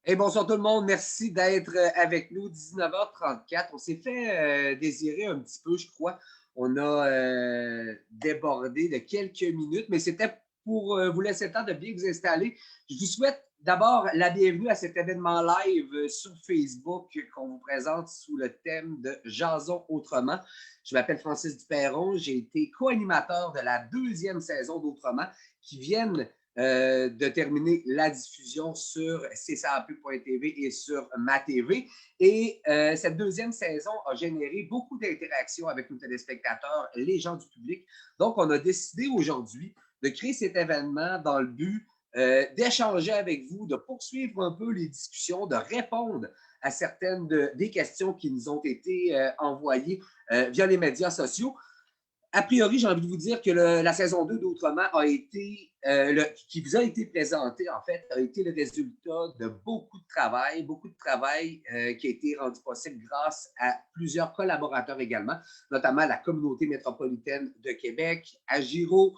Hey, bonsoir tout le monde, merci d'être avec nous, 19h34. On s'est fait désirer un petit peu, je crois. On a débordé de quelques minutes, mais c'était pour vous laisser le temps de bien vous installer. Je vous souhaite d'abord la bienvenue à cet événement live sur Facebook qu'on vous présente sous le thème de Jason autrement. Je m'appelle Francis Duperron, j'ai été co-animateur de la deuxième saison d'Autrement qui viennent de terminer la diffusion sur ccap.tv et sur MaTV. Et cette deuxième saison a généré beaucoup d'interactions avec nos téléspectateurs, les gens du public. Donc, on a décidé aujourd'hui de créer cet événement dans le but d'échanger avec vous, de poursuivre un peu les discussions, de répondre à certaines des questions qui nous ont été envoyées via les médias sociaux. A priori, j'ai envie de vous dire que la saison 2 d'Autrement a été, qui vous a été présentée, en fait, a été le résultat de beaucoup de travail qui a été rendu possible grâce à plusieurs collaborateurs également, notamment la communauté métropolitaine de Québec, Agiro,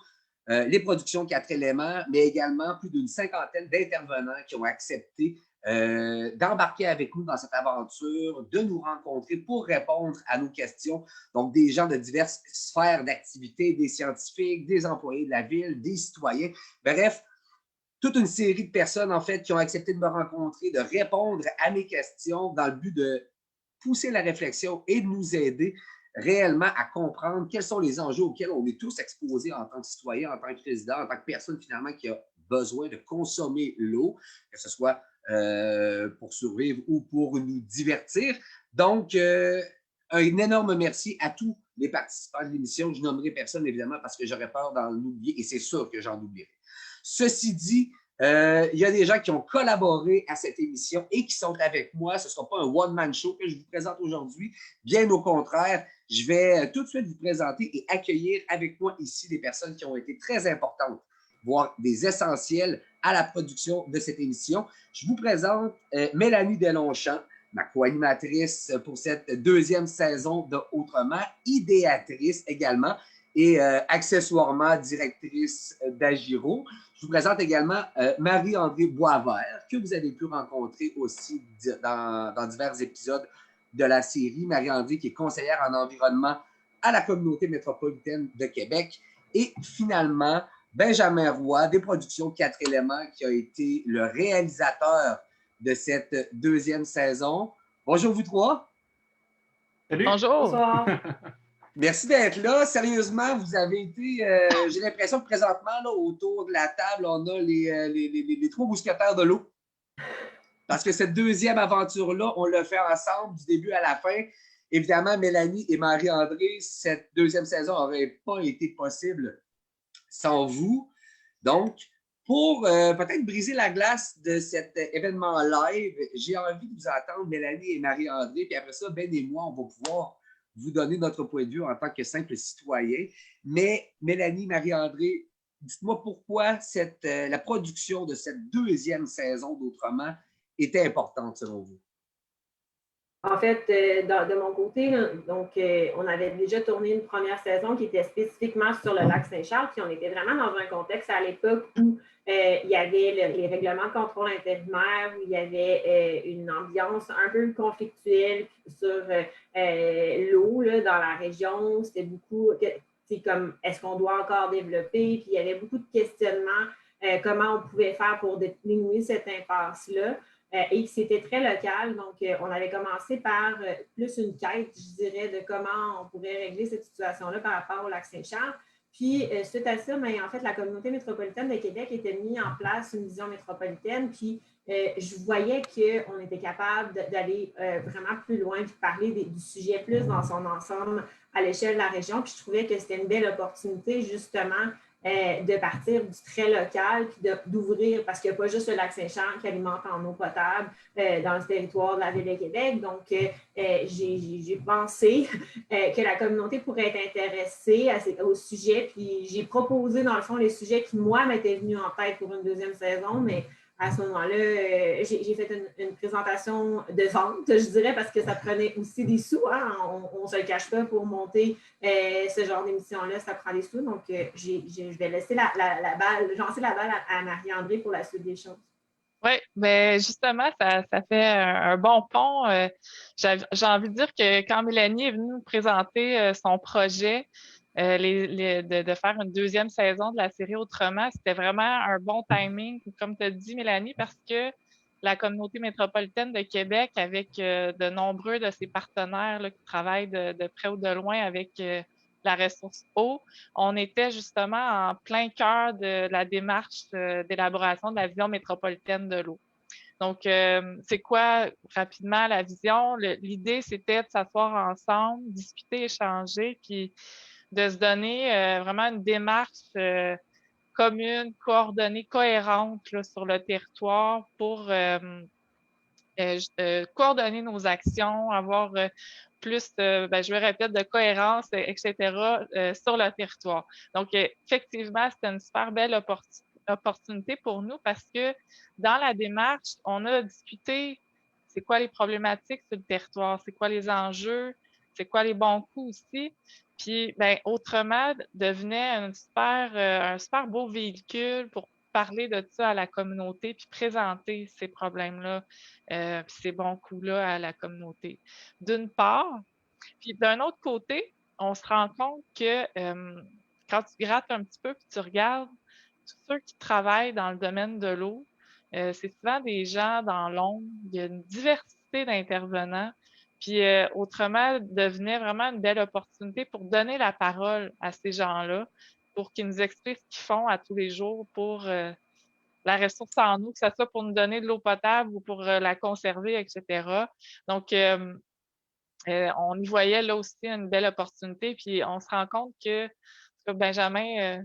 les productions 4 éléments, mais également plus d'une cinquantaine d'intervenants qui ont accepté d'embarquer avec nous dans cette aventure, de nous rencontrer pour répondre à nos questions. Donc, des gens de diverses sphères d'activité, des scientifiques, des employés de la ville, des citoyens. Bref, toute une série de personnes, en fait, qui ont accepté de me rencontrer, de répondre à mes questions dans le but de pousser la réflexion et de nous aider réellement à comprendre quels sont les enjeux auxquels on est tous exposés en tant que citoyen, en tant que résident, en tant que personne finalement qui a besoin de consommer l'eau, que ce soit pour survivre ou pour nous divertir. Donc, un énorme merci à tous les participants de l'émission. Je nommerai personne, évidemment, parce que j'aurais peur d'en oublier et c'est sûr que j'en oublierai. Ceci dit, il y a des gens qui ont collaboré à cette émission et qui sont avec moi. Ce ne sera pas un one-man show que je vous présente aujourd'hui. Bien au contraire, je vais tout de suite vous présenter et accueillir avec moi ici des personnes qui ont été très importantes, voire des essentiels à la production de cette émission. Je vous présente Mélanie Deslongchamps, ma co-animatrice pour cette deuxième saison de Autrement, idéatrice également et accessoirement directrice d'Agiro. Je vous présente également Marie-André Boisvert, que vous avez pu rencontrer aussi dans divers épisodes de la série. Marie-André, qui est conseillère en environnement à la communauté métropolitaine de Québec. Et finalement, Benjamin Roy, des productions 4 éléments, qui a été le réalisateur de cette deuxième saison. Bonjour vous trois. Salut. Bonjour. Bonsoir. Merci d'être là. Sérieusement, vous avez été, j'ai l'impression que présentement, là, autour de la table, on a les trois mousquetaires de l'eau. Parce que cette deuxième aventure-là, on l'a fait ensemble du début à la fin. Évidemment, Mélanie et Marie-André, cette deuxième saison n'aurait pas été possible sans vous. Donc, pour peut-être briser la glace de cet événement live, j'ai envie de vous entendre, Mélanie et Marie-André, puis après ça, Ben et moi, on va pouvoir vous donner notre point de vue en tant que simple citoyen. Mais Mélanie, Marie-André, dites-moi pourquoi la production de cette deuxième saison d'Autrement était importante selon vous. En fait, de mon côté, donc, on avait déjà tourné une première saison qui était spécifiquement sur le lac Saint-Charles, puis on était vraiment dans un contexte à l'époque où il y avait les règlements de contrôle intérimaire, où il y avait une ambiance un peu conflictuelle sur l'eau dans la région. C'était beaucoup, c'est comme, est-ce qu'on doit encore développer? Puis il y avait beaucoup de questionnements, comment on pouvait faire pour diminuer cette impasse-là. Et c'était très local. Donc, on avait commencé par plus une quête, je dirais, de comment on pourrait régler cette situation-là par rapport au lac Saint-Charles. Puis, suite à ça, en fait, la communauté métropolitaine de Québec était mise en place une vision métropolitaine. Puis, je voyais qu'on était capable d'aller vraiment plus loin et de parler du sujet plus dans son ensemble à l'échelle de la région. Puis, je trouvais que c'était une belle opportunité, justement, de partir du très local puis d'ouvrir, parce qu'il n'y a pas juste le lac Saint-Charles qui alimente en eau potable dans le territoire de la Ville de Québec. Donc, j'ai pensé que la communauté pourrait être intéressée au sujet. Puis, j'ai proposé, dans le fond, les sujets qui, moi, m'étaient venus en tête pour une deuxième saison, mais à ce moment-là, j'ai fait une présentation de vente, je dirais, parce que ça prenait aussi des sous. Hein? On ne se le cache pas, pour monter ce genre d'émission-là, ça prend des sous. Donc, je vais laisser lancer la balle à Marie-André pour la suite des choses. Oui, mais justement, ça fait un bon pont. J'ai envie de dire que quand Mélanie est venue nous présenter son projet, de faire une deuxième saison de la série Autrement, c'était vraiment un bon timing, comme tu as dit, Mélanie, parce que la communauté métropolitaine de Québec, avec de nombreux de ses partenaires là, qui travaillent de près ou de loin avec la ressource eau, on était justement en plein cœur de la démarche d'élaboration de la vision métropolitaine de l'eau. Donc, c'est quoi rapidement la vision? L'idée, c'était de s'asseoir ensemble, discuter, échanger, puis de se donner vraiment une démarche commune, coordonnée, cohérente là, sur le territoire pour coordonner nos actions, avoir plus, je vais répéter, de cohérence, etc., sur le territoire. Donc, effectivement, c'était une super belle opportunité pour nous parce que dans la démarche, on a discuté c'est quoi les problématiques sur le territoire, c'est quoi les enjeux, c'est quoi les bons coups aussi. Puis, autrement, devenait un super beau véhicule pour parler de ça à la communauté puis présenter ces problèmes-là puis ces bons coups-là à la communauté. D'une part, puis d'un autre côté, on se rend compte que quand tu grattes un petit peu puis tu regardes tous ceux qui travaillent dans le domaine de l'eau, c'est souvent des gens dans l'ombre. Il y a une diversité d'intervenants. Puis autrement, devenait vraiment une belle opportunité pour donner la parole à ces gens-là, pour qu'ils nous expliquent ce qu'ils font à tous les jours pour la ressource en eau, que ce soit pour nous donner de l'eau potable ou pour la conserver, etc. Donc, on y voyait là aussi une belle opportunité. Puis on se rend compte que Benjamin,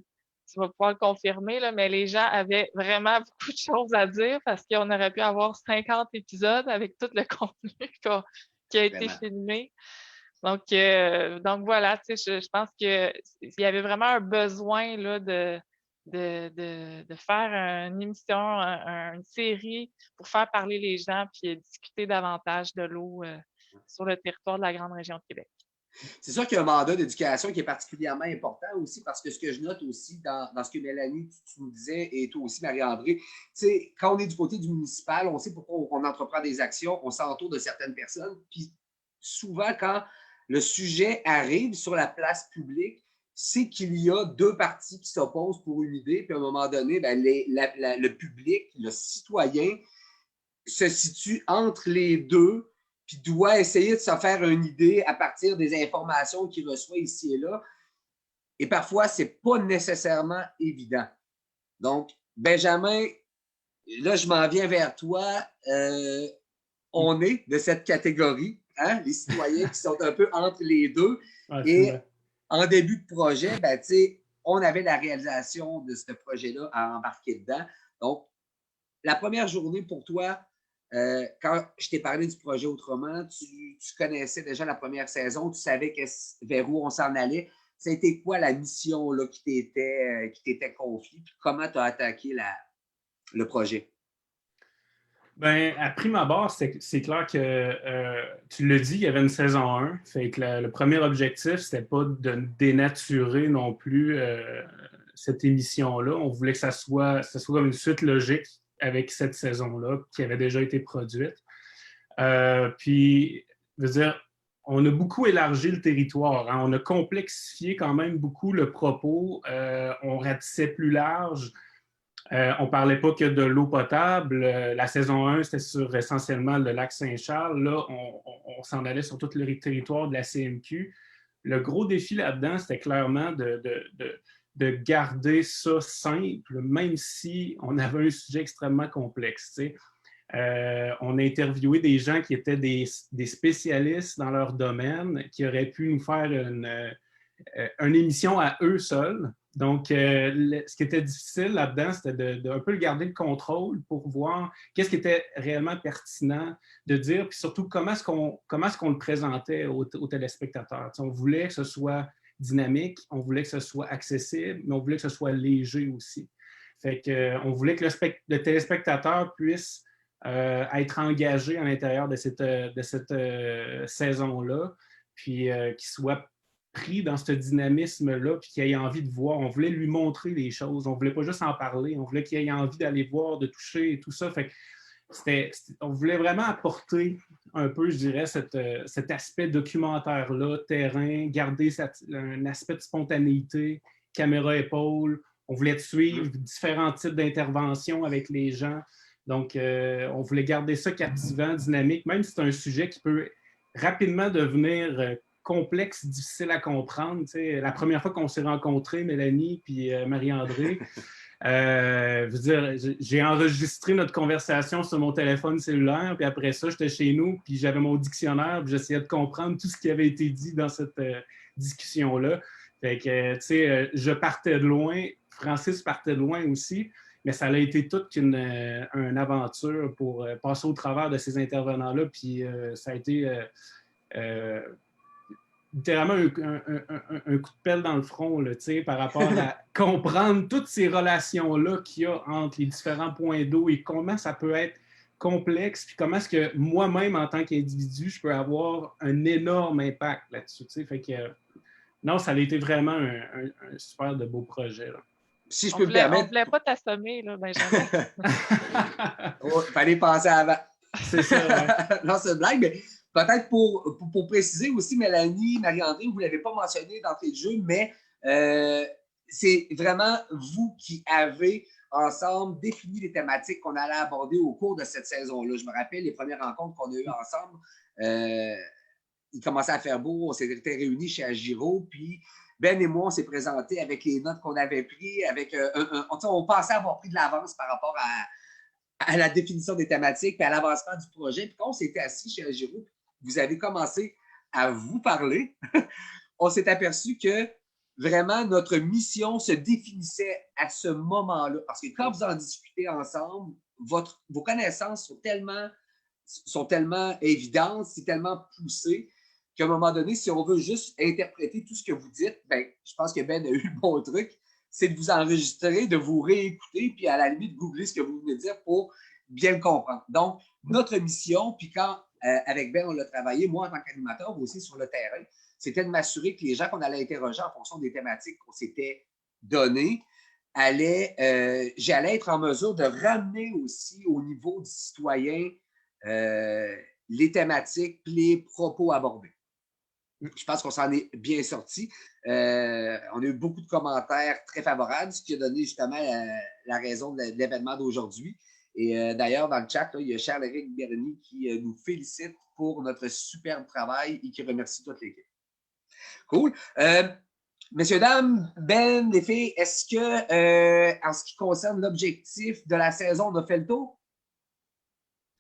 tu vas pouvoir le confirmer, là, mais les gens avaient vraiment beaucoup de choses à dire parce qu'on aurait pu avoir 50 épisodes avec tout le contenu qui a été Vraiment. filmé. Donc voilà, tu sais, je pense qu'il y avait vraiment un besoin là, de faire une émission, une série pour faire parler les gens puis discuter davantage de l'eau sur le territoire de la grande région de Québec. C'est sûr qu'il y a un mandat d'éducation qui est particulièrement important aussi parce que ce que je note aussi dans ce que Mélanie, tu nous disais, et toi aussi, Marie-André, quand on est du côté du municipal, on sait pourquoi on entreprend des actions, on s'entoure de certaines personnes. Puis souvent, quand le sujet arrive sur la place publique, c'est qu'il y a deux parties qui s'opposent pour une idée, puis à un moment donné, le public, le citoyen, se situe entre les deux, puis doit essayer de se faire une idée à partir des informations qu'il reçoit ici et là. Et parfois, ce n'est pas nécessairement évident. Donc, Benjamin, là, je m'en viens vers toi. On est de cette catégorie, hein, les citoyens qui sont un peu entre les deux. Et en début de projet, on avait la réalisation de ce projet-là à embarquer dedans. Donc, la première journée pour toi, quand je t'ai parlé du projet Autrement, tu connaissais déjà la première saison, tu savais vers où on s'en allait. C'était quoi la mission là, qui t'était confiée? Puis comment tu as attaqué le projet? Bien, à prime abord, c'est clair que tu l'as dit, il y avait une saison 1. Fait que le premier objectif, c'était pas de dénaturer non plus cette émission-là. On voulait que ça soit comme une suite logique avec cette saison-là qui avait déjà été produite. Puis, je veux dire, on a beaucoup élargi le territoire. Hein. On a complexifié quand même beaucoup le propos. On ratissait plus large. On ne parlait pas que de l'eau potable. La saison 1, c'était sur essentiellement le lac Saint-Charles. Là, on s'en allait sur tout le territoire de la CMQ. Le gros défi là-dedans, c'était clairement de garder ça simple, même si on avait un sujet extrêmement complexe. On a interviewé des gens qui étaient des spécialistes dans leur domaine, qui auraient pu nous faire une émission à eux seuls. Donc, ce qui était difficile là-dedans, c'était de un peu garder le contrôle pour voir qu'est-ce qui était réellement pertinent de dire, puis surtout comment est-ce qu'on le présentait aux téléspectateurs. On voulait que ce soit dynamique, on voulait que ce soit accessible, mais on voulait que ce soit léger aussi. Fait qu'on voulait que le téléspectateur puisse être engagé à l'intérieur de cette saison-là, puis qu'il soit pris dans ce dynamisme-là puis qu'il ait envie de voir. On voulait lui montrer des choses. On ne voulait pas juste en parler. On voulait qu'il ait envie d'aller voir, de toucher et tout ça. Fait que on voulait vraiment apporter un peu, je dirais, cet aspect documentaire-là, terrain, garder un aspect de spontanéité, caméra épaule. On voulait suivre différents types d'interventions avec les gens. Donc, on voulait garder ça captivant, dynamique, même si c'est un sujet qui peut rapidement devenir complexe, difficile à comprendre. Tu sais, la première fois qu'on s'est rencontrés, Mélanie puis Marie-André, je veux dire, j'ai enregistré notre conversation sur mon téléphone cellulaire, puis après ça, j'étais chez nous, puis j'avais mon dictionnaire, puis j'essayais de comprendre tout ce qui avait été dit dans cette discussion-là. Fait que, tu sais, je partais de loin, Francis partait de loin aussi, mais ça a été toute une aventure pour passer au travers de ces intervenants-là, puis ça a été littéralement un coup de pelle dans le front là, par rapport à comprendre toutes ces relations-là qu'il y a entre les différents points d'eau et comment ça peut être complexe, puis comment est-ce que moi-même, en tant qu'individu, je peux avoir un énorme impact là-dessus. Fait que, non, ça a été vraiment un super de beau projet. Là. Si je peux me permettre... On ne voulait pas t'assommer, là, Benjamin. Il fallait penser avant. C'est ça, ouais. Non, c'est une blague, mais peut-être pour préciser aussi, Mélanie, Marie-André, vous ne l'avez pas mentionné d'entrée de jeu, mais c'est vraiment vous qui avez ensemble défini les thématiques qu'on allait aborder au cours de cette saison-là. Je me rappelle les premières rencontres qu'on a eues ensemble. Il commençait à faire beau, on s'était réunis chez Agiro, puis Ben et moi, on s'est présentés avec les notes qu'on avait prises, avec on pensait avoir pris de l'avance par rapport à la définition des thématiques et à l'avancement du projet. Puis quand on s'était assis chez Agiro, vous avez commencé à vous parler, on s'est aperçu que vraiment notre mission se définissait à ce moment-là. Parce que quand vous en discutez ensemble, vos connaissances sont tellement évidentes, c'est tellement poussé qu'à un moment donné, si on veut juste interpréter tout ce que vous dites, ben, je pense que Ben a eu le bon truc, c'est de vous enregistrer, de vous réécouter, puis à la limite, googler ce que vous venez de dire pour bien le comprendre. Donc, notre mission, puis quand avec Ben, on l'a travaillé, moi en tant qu'animateur, vous aussi sur le terrain, c'était de m'assurer que les gens qu'on allait interroger en fonction des thématiques qu'on s'était données, j'allais être en mesure de ramener aussi au niveau du citoyen les thématiques et les propos abordés. Je pense qu'on s'en est bien sorti. On a eu beaucoup de commentaires très favorables, ce qui a donné justement la raison de l'événement d'aujourd'hui. Et d'ailleurs, dans le chat, là, il y a Charles-Éric Bernier qui nous félicite pour notre superbe travail et qui remercie toute l'équipe. Cool. Messieurs, dames, Ben, les filles, est-ce que, en ce qui concerne l'objectif de la saison, on a fait le tour?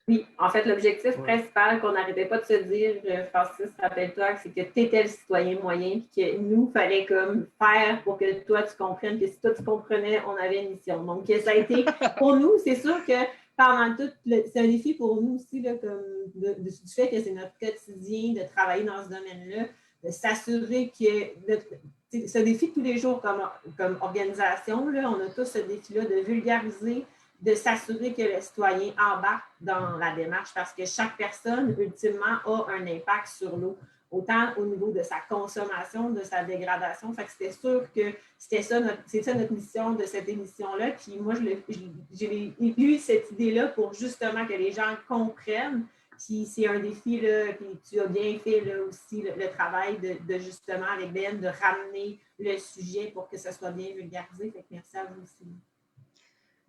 Oui, en fait, l'objectif principal qu'on n'arrêtait pas de se dire, Francis, rappelle-toi, c'est que tu étais le citoyen moyen et que nous, il fallait comme faire pour que toi, tu comprennes, que si toi, tu comprenais, on avait une mission. Donc, ça a été, pour nous, c'est sûr que pendant tout, c'est un défi pour nous aussi, là, comme du fait que c'est notre quotidien de travailler dans ce domaine-là, de s'assurer que ce défi tous les jours comme organisation, là, on a tous ce défi-là de vulgariser, de s'assurer que le citoyen embarque dans la démarche parce que chaque personne, ultimement, a un impact sur l'eau, autant au niveau de sa consommation, de sa dégradation. Fait que c'était sûr que c'est ça notre mission de cette émission-là. Puis moi, j'ai eu cette idée-là pour justement que les gens comprennent. Puis c'est un défi, là, puis tu as bien fait là, aussi le travail de justement avec Ben, de ramener le sujet pour que ça soit bien vulgarisé. Fait que merci à vous aussi.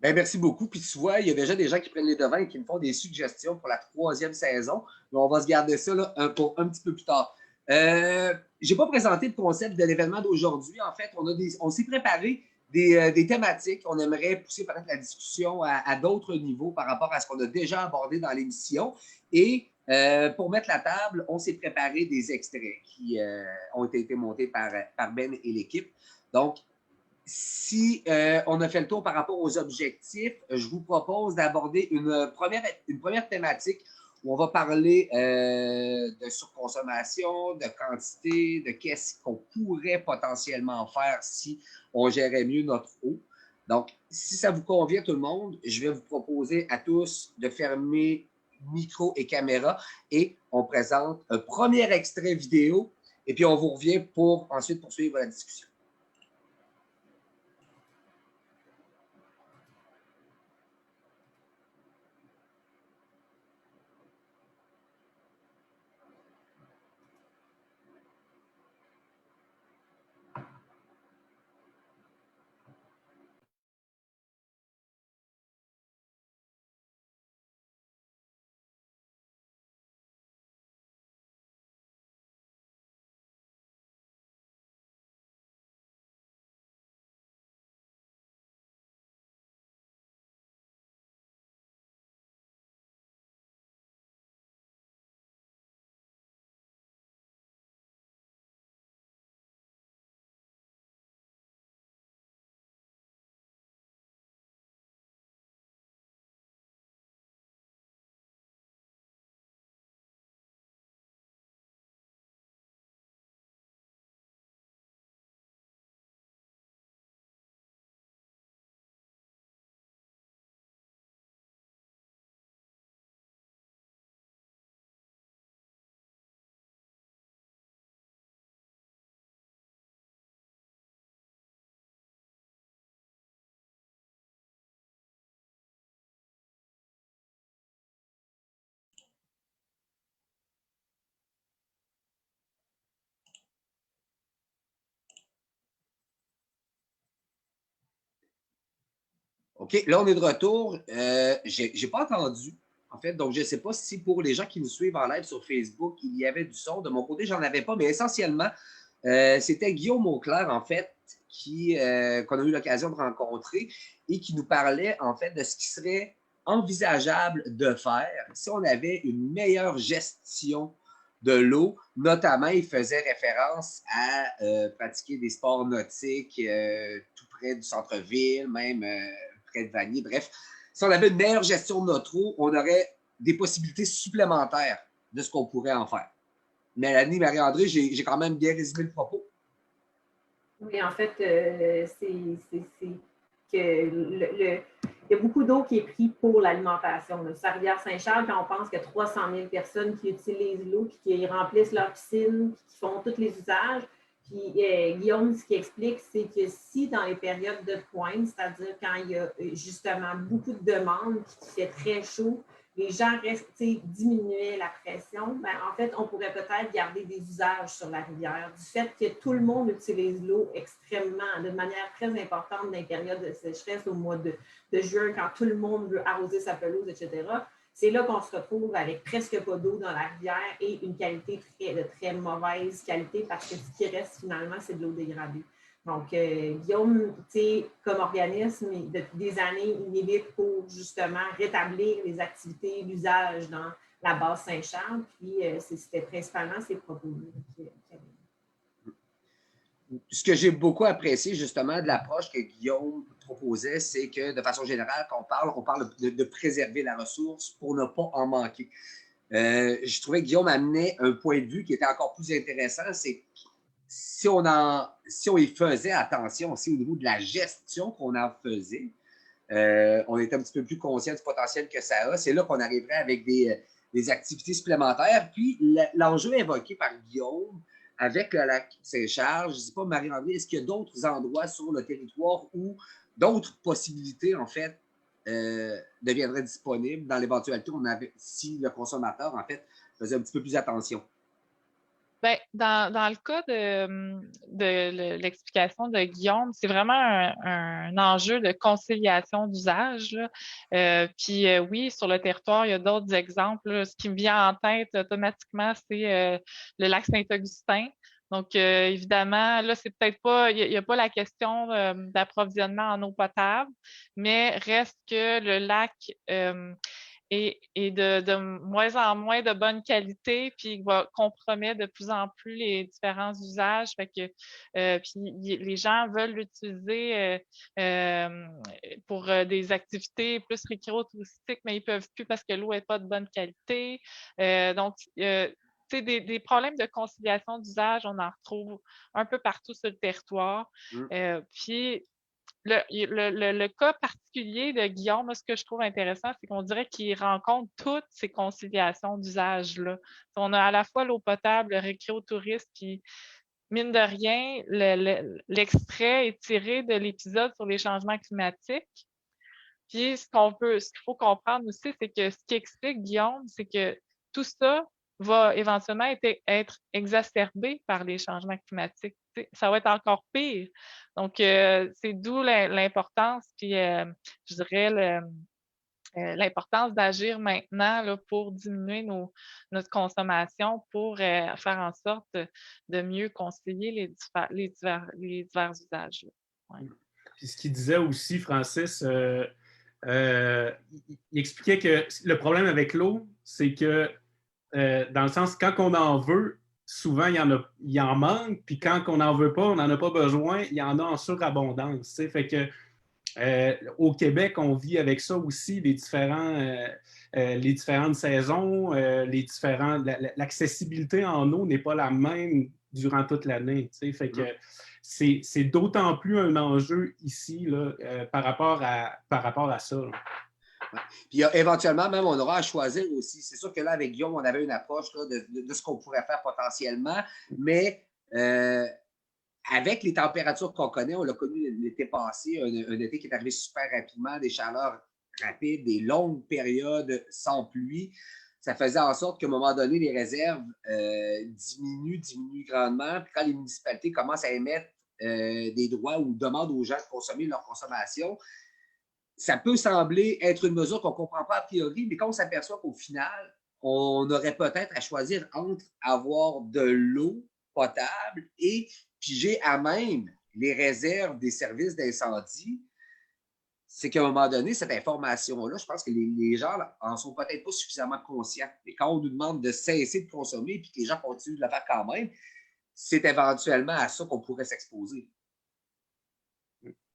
Bien, merci beaucoup. Puis tu vois, il y a déjà des gens qui prennent les devants et qui me font des suggestions pour la 3e saison. Mais on va se garder ça là, pour un petit peu plus tard. Je n'ai pas présenté le concept de l'événement d'aujourd'hui. En fait, on s'est préparé des thématiques. On aimerait pousser peut-être la discussion à d'autres niveaux par rapport à ce qu'on a déjà abordé dans l'émission. Et pour mettre la table, on s'est préparé des extraits qui ont été montés par Ben et l'équipe. Donc, si on a fait le tour par rapport aux objectifs, je vous propose d'aborder une première thématique où on va parler de surconsommation, de quantité, de qu'est-ce qu'on pourrait potentiellement faire si on gérait mieux notre eau. Donc, si ça vous convient tout le monde, je vais vous proposer à tous de fermer micro et caméra et on présente un premier extrait vidéo Et puis, on vous revient pour ensuite poursuivre la discussion. OK, là, on est de retour. Je n'ai pas entendu, en fait, donc je ne sais pas si pour les gens qui nous suivent en live sur Facebook, il y avait du son. De mon côté, j'en avais pas, mais essentiellement, c'était Guillaume Auclair, en fait, qu'on a eu l'occasion de rencontrer et qui nous parlait, en fait, de ce qui serait envisageable de faire si on avait une meilleure gestion de l'eau. Notamment, il faisait référence à pratiquer des sports nautiques tout près du centre-ville, même près de Vanier. Bref, si on avait une meilleure gestion de notre eau, on aurait des possibilités supplémentaires de ce qu'on pourrait en faire. Mélanie, Marie-André, j'ai quand même bien résumé le propos. Oui, en fait, c'est que il y a beaucoup d'eau qui est prise pour l'alimentation. Sur la rivière Saint-Charles, quand on pense qu'il y a 300 000 personnes qui utilisent l'eau, puis qui remplissent leur piscine, puis qui font tous les usages. Puis Guillaume, ce qu'il explique, c'est que si dans les périodes de pointe, c'est-à-dire quand il y a justement beaucoup de demandes, puis qu'il fait très chaud, les gens restent, diminuer la pression, ben, en fait, on pourrait peut-être garder des usages sur la rivière. Du fait que tout le monde utilise l'eau extrêmement, de manière très importante dans les périodes de sécheresse au mois de juin, quand tout le monde veut arroser sa pelouse, etc., c'est là qu'on se retrouve avec presque pas d'eau dans la rivière et une qualité de très mauvaise qualité parce que ce qui reste finalement, c'est de l'eau dégradée. Donc, Guillaume, comme organisme, depuis des années, il milite pour justement rétablir les activités, l'usage dans la base Saint-Charles. Puis, c'était principalement ses propos. Ce que j'ai beaucoup apprécié justement de l'approche que Guillaume proposait, c'est que de façon générale, quand on parle de préserver la ressource pour ne pas en manquer. Je trouvais que Guillaume amenait un point de vue qui était encore plus intéressant, c'est si on y faisait attention aussi au niveau de la gestion qu'on en faisait, on était un petit peu plus conscient du potentiel que ça a. C'est là qu'on arriverait avec des activités supplémentaires. Puis l'enjeu évoqué par Guillaume avec le lac Saint-Charles, je ne sais pas, Marie-André, est-ce qu'il y a d'autres endroits sur le territoire où d'autres possibilités, en fait, deviendraient disponibles dans l'éventualité si le consommateur, en fait, faisait un petit peu plus attention? Bien, dans le cas de l'explication de Guillaume, c'est vraiment un enjeu de conciliation d'usage. Puis oui, sur le territoire, il y a d'autres exemples. Là. Ce qui me vient en tête automatiquement, c'est le lac Saint-Augustin. Donc, évidemment, là, c'est peut-être pas, il n'y a pas la question d'approvisionnement en eau potable, mais reste que le lac et de moins en moins de bonne qualité, puis compromet de plus en plus les différents usages. Fait que, puis les gens veulent l'utiliser pour des activités plus récréo-touristiques, mais ils peuvent plus parce que l'eau n'est pas de bonne qualité. Donc, des problèmes de conciliation d'usage, on en retrouve un peu partout sur le territoire. Puis, le cas particulier de Guillaume, là, ce que je trouve intéressant, c'est qu'on dirait qu'il rencontre toutes ces conciliations d'usage-là. On a à la fois l'eau potable, le récréotourisme, puis mine de rien, l'extrait est tiré de l'épisode sur les changements climatiques. Puis ce qu'il faut comprendre aussi, c'est que ce qui explique Guillaume, c'est que tout ça va éventuellement être exacerbé par les changements climatiques. Ça va être encore pire. Donc, c'est d'où l'importance, puis je dirais l'importance d'agir maintenant là, pour diminuer notre consommation, pour faire en sorte de mieux concilier les divers usages. Ouais. Puis ce qu'il disait aussi, Francis, il expliquait que le problème avec l'eau, c'est que dans le sens, quand on en veut, souvent, il en manque, puis quand on n'en veut pas, on n'en a pas besoin, il y en a en surabondance. T'sais. Fait que au Québec, on vit avec ça aussi, les différentes saisons, l'accessibilité en eau n'est pas la même durant toute l'année. Fait que c'est d'autant plus un enjeu ici là, par rapport à ça. Là. Ouais. Puis éventuellement, même, on aura à choisir aussi. C'est sûr que là, avec Guillaume, on avait une approche là, de ce qu'on pourrait faire potentiellement, mais avec les températures qu'on connaît, on l'a connu l'été passé, un été qui est arrivé super rapidement, des chaleurs rapides, des longues périodes sans pluie. Ça faisait en sorte qu'à un moment donné, les réserves diminuent grandement. Puis quand les municipalités commencent à émettre des droits ou demandent aux gens de consommer leur consommation, ça peut sembler être une mesure qu'on ne comprend pas a priori, mais quand on s'aperçoit qu'au final, on aurait peut-être à choisir entre avoir de l'eau potable et piger à même les réserves des services d'incendie, c'est qu'à un moment donné, cette information-là, je pense que les gens en sont peut-être pas suffisamment conscients. Mais quand on nous demande de cesser de consommer et que les gens continuent de le faire quand même, c'est éventuellement à ça qu'on pourrait s'exposer.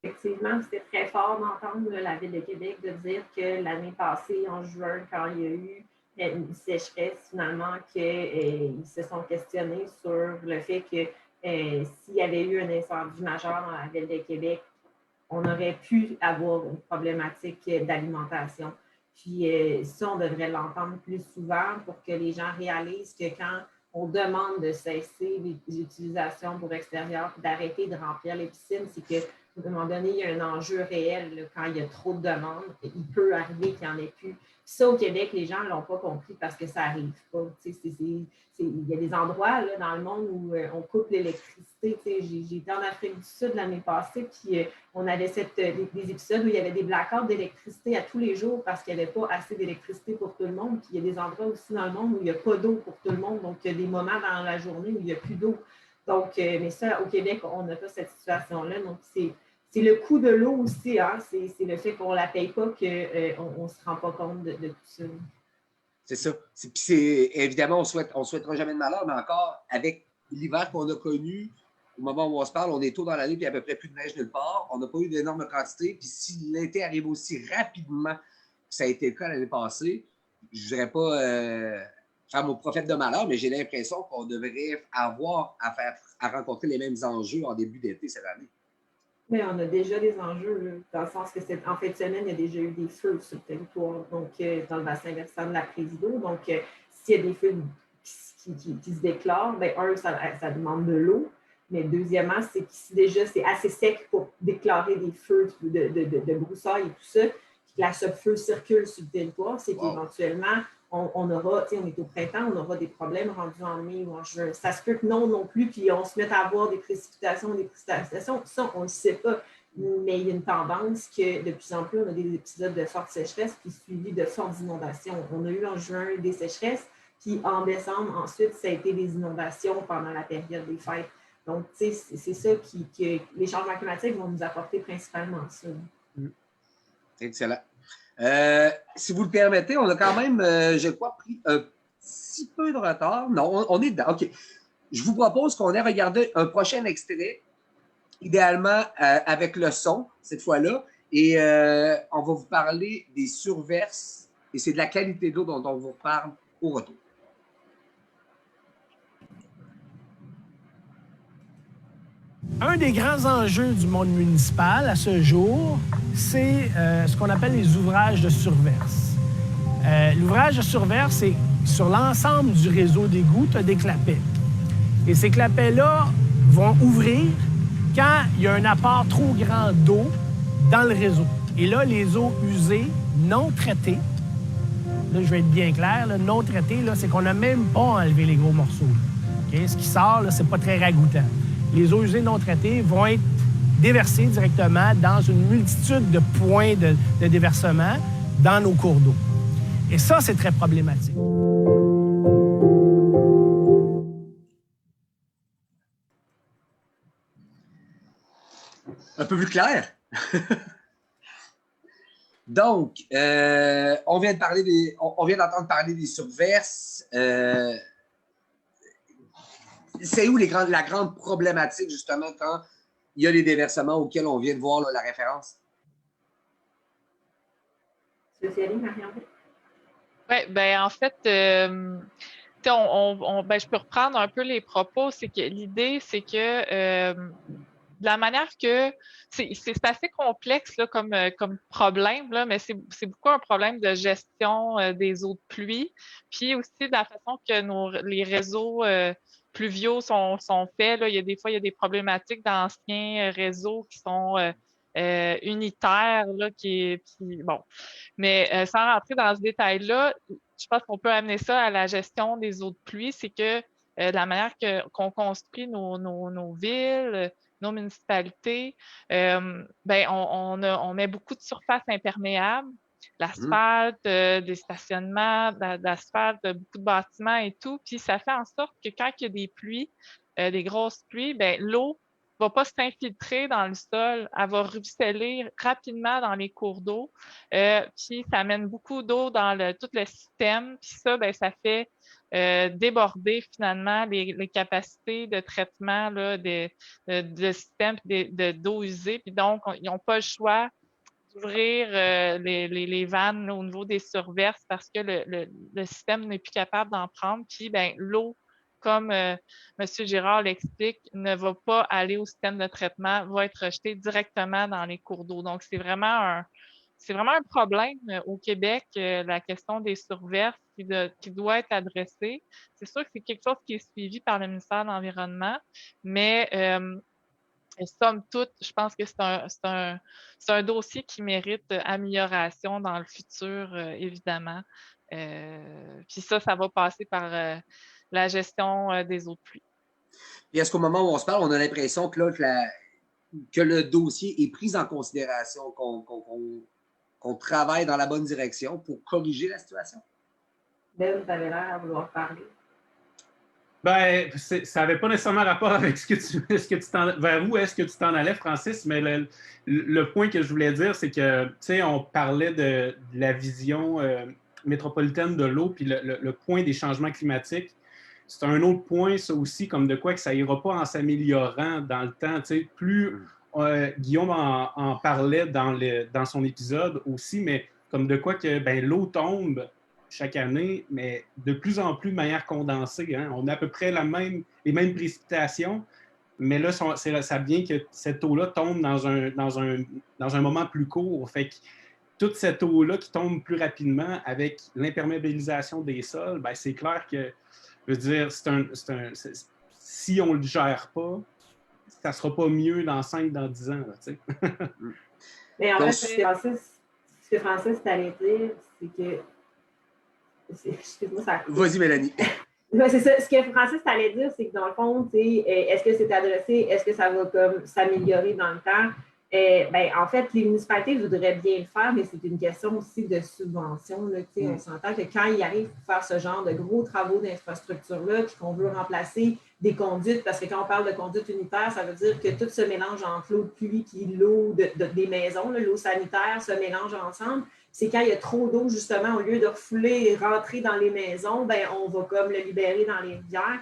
Effectivement, c'était très fort d'entendre la Ville de Québec de dire que l'année passée, en juin, quand il y a eu une sécheresse, finalement, qu'ils se sont questionnés sur le fait que s'il y avait eu un incendie majeur dans la Ville de Québec, on aurait pu avoir une problématique d'alimentation. Puis ça, on devrait l'entendre plus souvent pour que les gens réalisent que quand on demande de cesser les utilisations pour extérieur et d'arrêter de remplir les piscines, c'est que à un moment donné, il y a un enjeu réel là, quand il y a trop de demandes. Il peut arriver qu'il n'y en ait plus. Puis ça, au Québec, les gens ne l'ont pas compris parce que ça n'arrive pas. Il y a des endroits là, dans le monde où on coupe l'électricité. J'ai été en Afrique du Sud l'année passée, puis on avait des épisodes où il y avait des blackouts d'électricité à tous les jours parce qu'il n'y avait pas assez d'électricité pour tout le monde. Puis il y a des endroits aussi dans le monde où il n'y a pas d'eau pour tout le monde. Donc, il y a des moments dans la journée où il n'y a plus d'eau. Donc, mais ça, au Québec, on n'a pas cette situation-là. Donc, c'est le coût de l'eau aussi. Hein? C'est le fait qu'on ne la paye pas qu'on ne se rend pas compte de tout ça. C'est ça. Évidemment, on ne souhaitera jamais de malheur, mais encore, avec l'hiver qu'on a connu, au moment où on se parle, on est tôt dans l'année, puis il n'y a à peu près plus de neige nulle part. On n'a pas eu d'énormes quantités. Puis si l'été arrive aussi rapidement que ça a été le cas l'année passée, je ne voudrais pas faire mon prophète de malheur, mais j'ai l'impression qu'on devrait avoir à rencontrer les mêmes enjeux en début d'été cette année. Mais on a déjà des enjeux, là, dans le sens que en fin de semaine, il y a déjà eu des feux sur le territoire, donc dans le bassin versant de la Présido. Donc, s'il y a des feux qui se déclarent, bien, ça demande de l'eau. Mais deuxièmement, c'est qu'ici déjà, c'est assez sec pour déclarer des feux de broussailles et tout ça. Puis là, ce feu circule sur le territoire, c'est qu'éventuellement, on aura, on est au printemps, on aura des problèmes rendus en mai ou en juin. Ça se peut que non plus, puis on se mette à avoir des précipitations. Ça, on ne le sait pas. Mais il y a une tendance que de plus en plus, on a des épisodes de forte sécheresse puis suivis de fortes inondations. On a eu en juin des sécheresses, puis en décembre, ensuite, ça a été des inondations pendant la période des fêtes. Donc, c'est ça que les changements climatiques vont nous apporter principalement ça. Excellent. Si vous le permettez, on a quand même, je crois, pris un petit peu de retard. Non, on est dedans. OK. Je vous propose qu'on ait regardé un prochain extrait, idéalement avec le son, cette fois-là. Et on va vous parler des surverses. Et c'est de la qualité d'eau dont on vous parle au retour. Un des grands enjeux du monde municipal à ce jour, c'est ce qu'on appelle les ouvrages de surverse. L'ouvrage de surverse, c'est sur l'ensemble du réseau d'égouts, tu as des clapets. Et ces clapets-là vont ouvrir quand il y a un apport trop grand d'eau dans le réseau. Et là, les eaux usées, non traitées, là, je vais être bien clair, là, non traitées, là, c'est qu'on n'a même pas enlevé les gros morceaux. Okay? Ce qui sort, là, c'est pas très ragoûtant. Les eaux usées non traitées vont être déversées directement dans une multitude de points de déversement dans nos cours d'eau. Et ça, c'est très problématique. Un peu plus clair. Donc, on vient d'entendre parler des surverses. C'est où la grande problématique, justement, quand il y a les déversements auxquels on vient de voir là, la référence? Oui, bien, en fait, je peux reprendre un peu les propos. C'est que l'idée, c'est que de la manière que c'est assez complexe là, comme problème, là, mais c'est beaucoup un problème de gestion des eaux de pluie, puis aussi de la façon que les réseaux pluviaux sont faits. Là. Des fois, il y a des problématiques d'anciens réseaux qui sont unitaires, là, bon. Mais sans rentrer dans ce détail-là, je pense qu'on peut amener ça à la gestion des eaux de pluie, c'est que la manière qu'on construit nos villes, nos municipalités, on met beaucoup de surfaces imperméables, l'asphalte, des stationnements, d'asphalte, beaucoup de bâtiments et tout. Puis ça fait en sorte que quand il y a des pluies, des grosses pluies, l'eau va pas s'infiltrer dans le sol, elle va ruisseler rapidement dans les cours d'eau. Puis ça amène beaucoup d'eau dans tout le système. Puis ça, ça fait déborder finalement les capacités de traitement là, de système d'eau usée. Puis donc, ils n'ont pas le choix d'ouvrir les vannes là, au niveau des surverses parce que le système n'est plus capable d'en prendre. Puis l'eau, comme M. Girard l'explique, ne va pas aller au système de traitement, va être rejetée directement dans les cours d'eau. Donc, c'est vraiment un problème au Québec, la question des surverses qui doit être adressée. C'est sûr que c'est quelque chose qui est suivi par le ministère de l'Environnement, mais somme toute, je pense que c'est un dossier qui mérite amélioration dans le futur, évidemment. Puis ça va passer par la gestion des eaux de pluie. Et est-ce qu'au moment où on se parle, on a l'impression que, là, que le dossier est pris en considération, qu'on travaille dans la bonne direction pour corriger la situation? Ben, tu avais l'air à vouloir parler. Ben, ça n'avait pas nécessairement rapport avec vers où est-ce que tu t'en allais, Francis, mais le point que je voulais dire, c'est que, tu sais, on parlait de la vision métropolitaine de l'eau, puis le point des changements climatiques. C'est un autre point, ça aussi, comme de quoi que ça ira pas en s'améliorant dans le temps. Tu sais, plus Guillaume en parlait dans son épisode aussi, mais comme de quoi que l'eau tombe chaque année, mais de plus en plus de manière condensée. Hein? On a à peu près les mêmes précipitations, mais là, ça vient que cette eau-là tombe dans un moment plus court. Fait que toute cette eau-là qui tombe plus rapidement avec l'imperméabilisation des sols, c'est clair que, je veux dire, si on ne le gère pas, ça ne sera pas mieux dans 5, dans 10 ans. Là, mais en fait, ce que Francis t'allait dire, c'est que excuse-moi, ça... Vas-y, Mélanie. C'est ça. Ce que Francis t'allait dire, c'est que dans le fond, est-ce que c'est adressé, est-ce que ça va comme s'améliorer dans le temps? En fait, les municipalités voudraient bien le faire, mais c'est une question aussi de subvention. Là, on s'entend que quand ils arrivent pour faire ce genre de gros travaux d'infrastructure-là, puis qu'on veut remplacer des conduites, parce que quand on parle de conduite unitaire, ça veut dire que tout se mélange entre l'eau de pluie et l'eau des maisons, l'eau sanitaire se mélange ensemble. C'est quand il y a trop d'eau, justement, au lieu de refouler et rentrer dans les maisons, on va comme le libérer dans les rivières.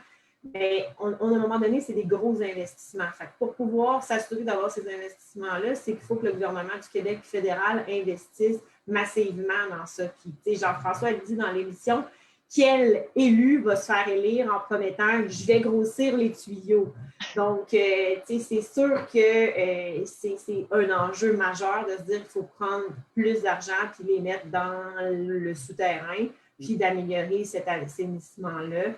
Mais à un moment donné, c'est des gros investissements. Fait que pour pouvoir s'assurer d'avoir ces investissements-là, c'est qu'il faut que le gouvernement du Québec fédéral investisse massivement dans ça. Puis, Jean-François a dit dans l'émission quel élu va se faire élire en promettant « je vais grossir les tuyaux ». Donc, c'est sûr que c'est un enjeu majeur de se dire qu'il faut prendre plus d'argent puis les mettre dans le souterrain, puis d'améliorer cet assainissement-là.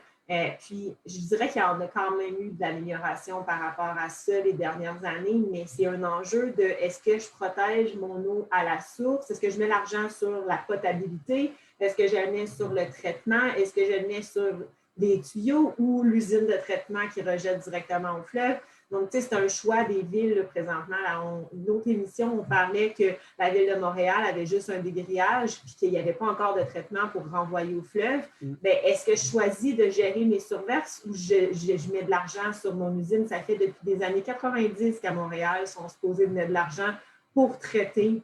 Puis, je dirais qu'il y en a quand même eu de l'amélioration par rapport à ça les dernières années, mais c'est un enjeu de est-ce que je protège mon eau à la source? Est-ce que je mets l'argent sur la potabilité? Est-ce que je le mets sur le traitement? Est-ce que je le mets sur des tuyaux ou l'usine de traitement qui rejette directement au fleuve? Donc, tu sais, c'est un choix des villes là, présentement. Dans une autre émission, on parlait que la ville de Montréal avait juste un dégrillage puis qu'il n'y avait pas encore de traitement pour renvoyer au fleuve. Bien, est-ce que je choisis de gérer mes surverses ou je mets de l'argent sur mon usine? Ça fait depuis des années 90 qu'à Montréal, ils sont supposés de mettre de l'argent pour traiter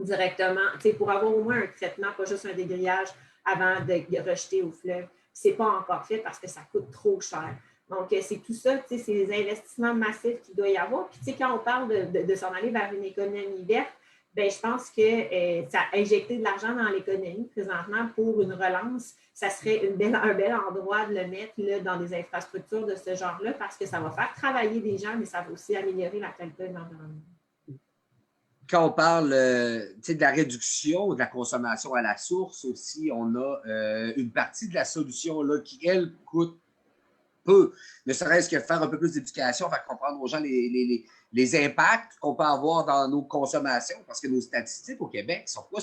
directement, tu sais, pour avoir au moins un traitement, pas juste un dégrillage avant de rejeter au fleuve. Ce n'est pas encore fait parce que ça coûte trop cher. Donc, c'est tout ça, tu sais, c'est des investissements massifs qu'il doit y avoir. Puis, tu sais, quand on parle de s'en aller vers une économie verte, bien, je pense que ça injecter de l'argent dans l'économie présentement pour une relance, ça serait un bel endroit de le mettre là, dans des infrastructures de ce genre-là parce que ça va faire travailler des gens, mais ça va aussi améliorer la qualité de l'environnement. Quand on parle de la réduction de la consommation à la source aussi, on a une partie de la solution là, qui, elle, coûte peu. Ne serait-ce que faire un peu plus d'éducation, faire comprendre aux gens les impacts qu'on peut avoir dans nos consommations, parce que nos statistiques au Québec sont pas...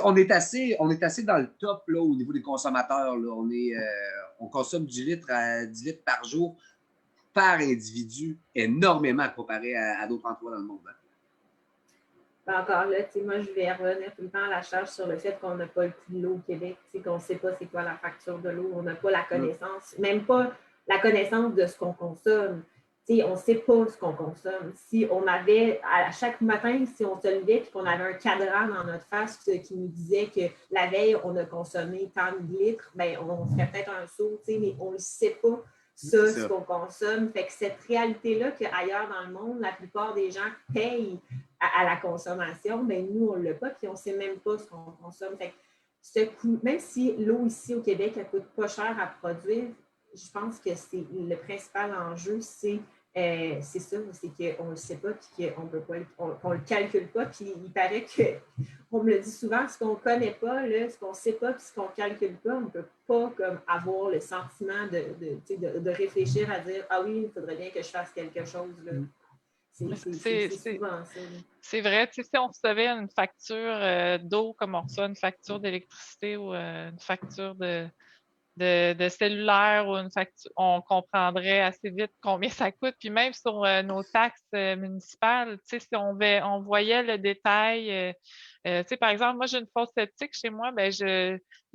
On est assez dans le top là, au niveau des consommateurs. Là. On consomme 10 litres par jour par individu, énormément comparé à d'autres endroits dans le monde. Hein. Encore là, moi, je vais revenir tout le temps à la charge sur le fait qu'on n'a pas le prix de l'eau au Québec, qu'on ne sait pas c'est quoi la facture de l'eau, on n'a pas la connaissance, même pas la connaissance de ce qu'on consomme. On ne sait pas ce qu'on consomme. Si on avait, à chaque matin, si on se levait et qu'on avait un cadran dans notre face qui nous disait que la veille, on a consommé tant de litres, bien, on ferait peut-être un saut, mais on ne sait pas ce qu'on consomme. Fait que cette réalité-là qu'ailleurs dans le monde, la plupart des gens payent à la consommation, bien, nous, on ne l'a pas, puis on ne sait même pas ce qu'on consomme. Fait que ce coût, même si l'eau ici au Québec, elle ne coûte pas cher à produire, je pense que c'est le principal enjeu, c'est ça, c'est qu'on ne le sait pas, puis qu'on ne le calcule pas. Puis il paraît qu'on me le dit souvent, ce qu'on ne connaît pas, là, ce qu'on ne sait pas, puis ce qu'on ne calcule pas, on ne peut pas comme, avoir le sentiment de réfléchir à dire « Ah oui, il faudrait bien que je fasse quelque chose. » C'est souvent ça. C'est vrai, si on recevait une facture d'eau comme on reçoit une facture d'électricité ou une facture de cellulaire ou une facture, on comprendrait assez vite combien ça coûte. Puis même sur nos taxes municipales, si on voyait le détail, par exemple, moi j'ai une fosse septique chez moi, ben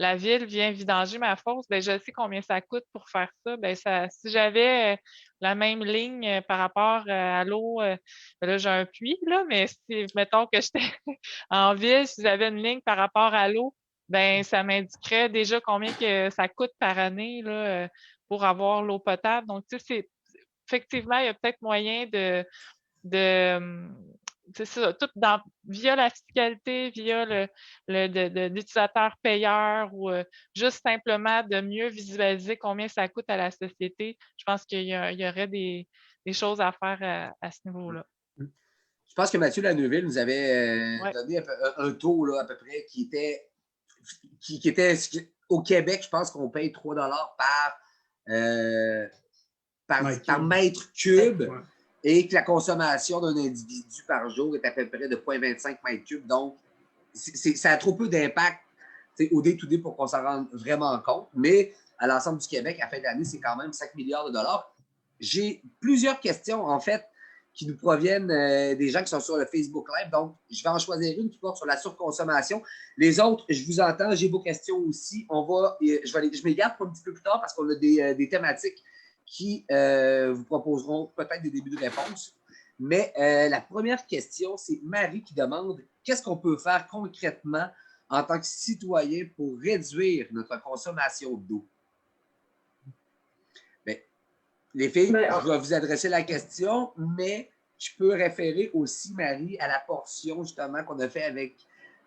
la ville vient vidanger ma fosse, ben je sais combien ça coûte pour faire ça. Ben si j'avais la même ligne par rapport à l'eau, ben là j'ai un puits, là, mais si mettons que j'étais en ville, si j'avais une ligne par rapport à l'eau, ben ça m'indiquerait déjà combien que ça coûte par année là, pour avoir l'eau potable. Donc, tu sais, effectivement, il y a peut-être moyen c'est ça, via la fiscalité, via l'utilisateur payeur ou juste simplement de mieux visualiser combien ça coûte à la société. Je pense qu'il y aurait des choses à faire à ce niveau-là. Je pense que Mathieu Laneuville nous avait donné un taux là, à peu près qui était au Québec, je pense qu'on paye 3 par mètre cube et que la consommation d'un individu par jour est à peu près de 0,25 mètres cubes. Donc, ça a trop peu d'impact au day-to-day pour qu'on s'en rende vraiment compte. Mais à l'ensemble du Québec, à la fin de l'année, c'est quand même 5 milliards de dollars. J'ai plusieurs questions, en fait, qui nous proviennent des gens qui sont sur le Facebook Live. Donc, je vais en choisir une qui porte sur la surconsommation. Les autres, je vous entends, j'ai vos questions aussi. Je me garde pour un petit peu plus tard parce qu'on a des thématiques qui vous proposeront peut-être des débuts de réponse. Mais la première question, c'est Marie qui demande qu'est-ce qu'on peut faire concrètement en tant que citoyen pour réduire notre consommation d'eau? Les filles, je vais vous adresser la question, mais je peux référer aussi, Marie, à la portion justement qu'on a fait avec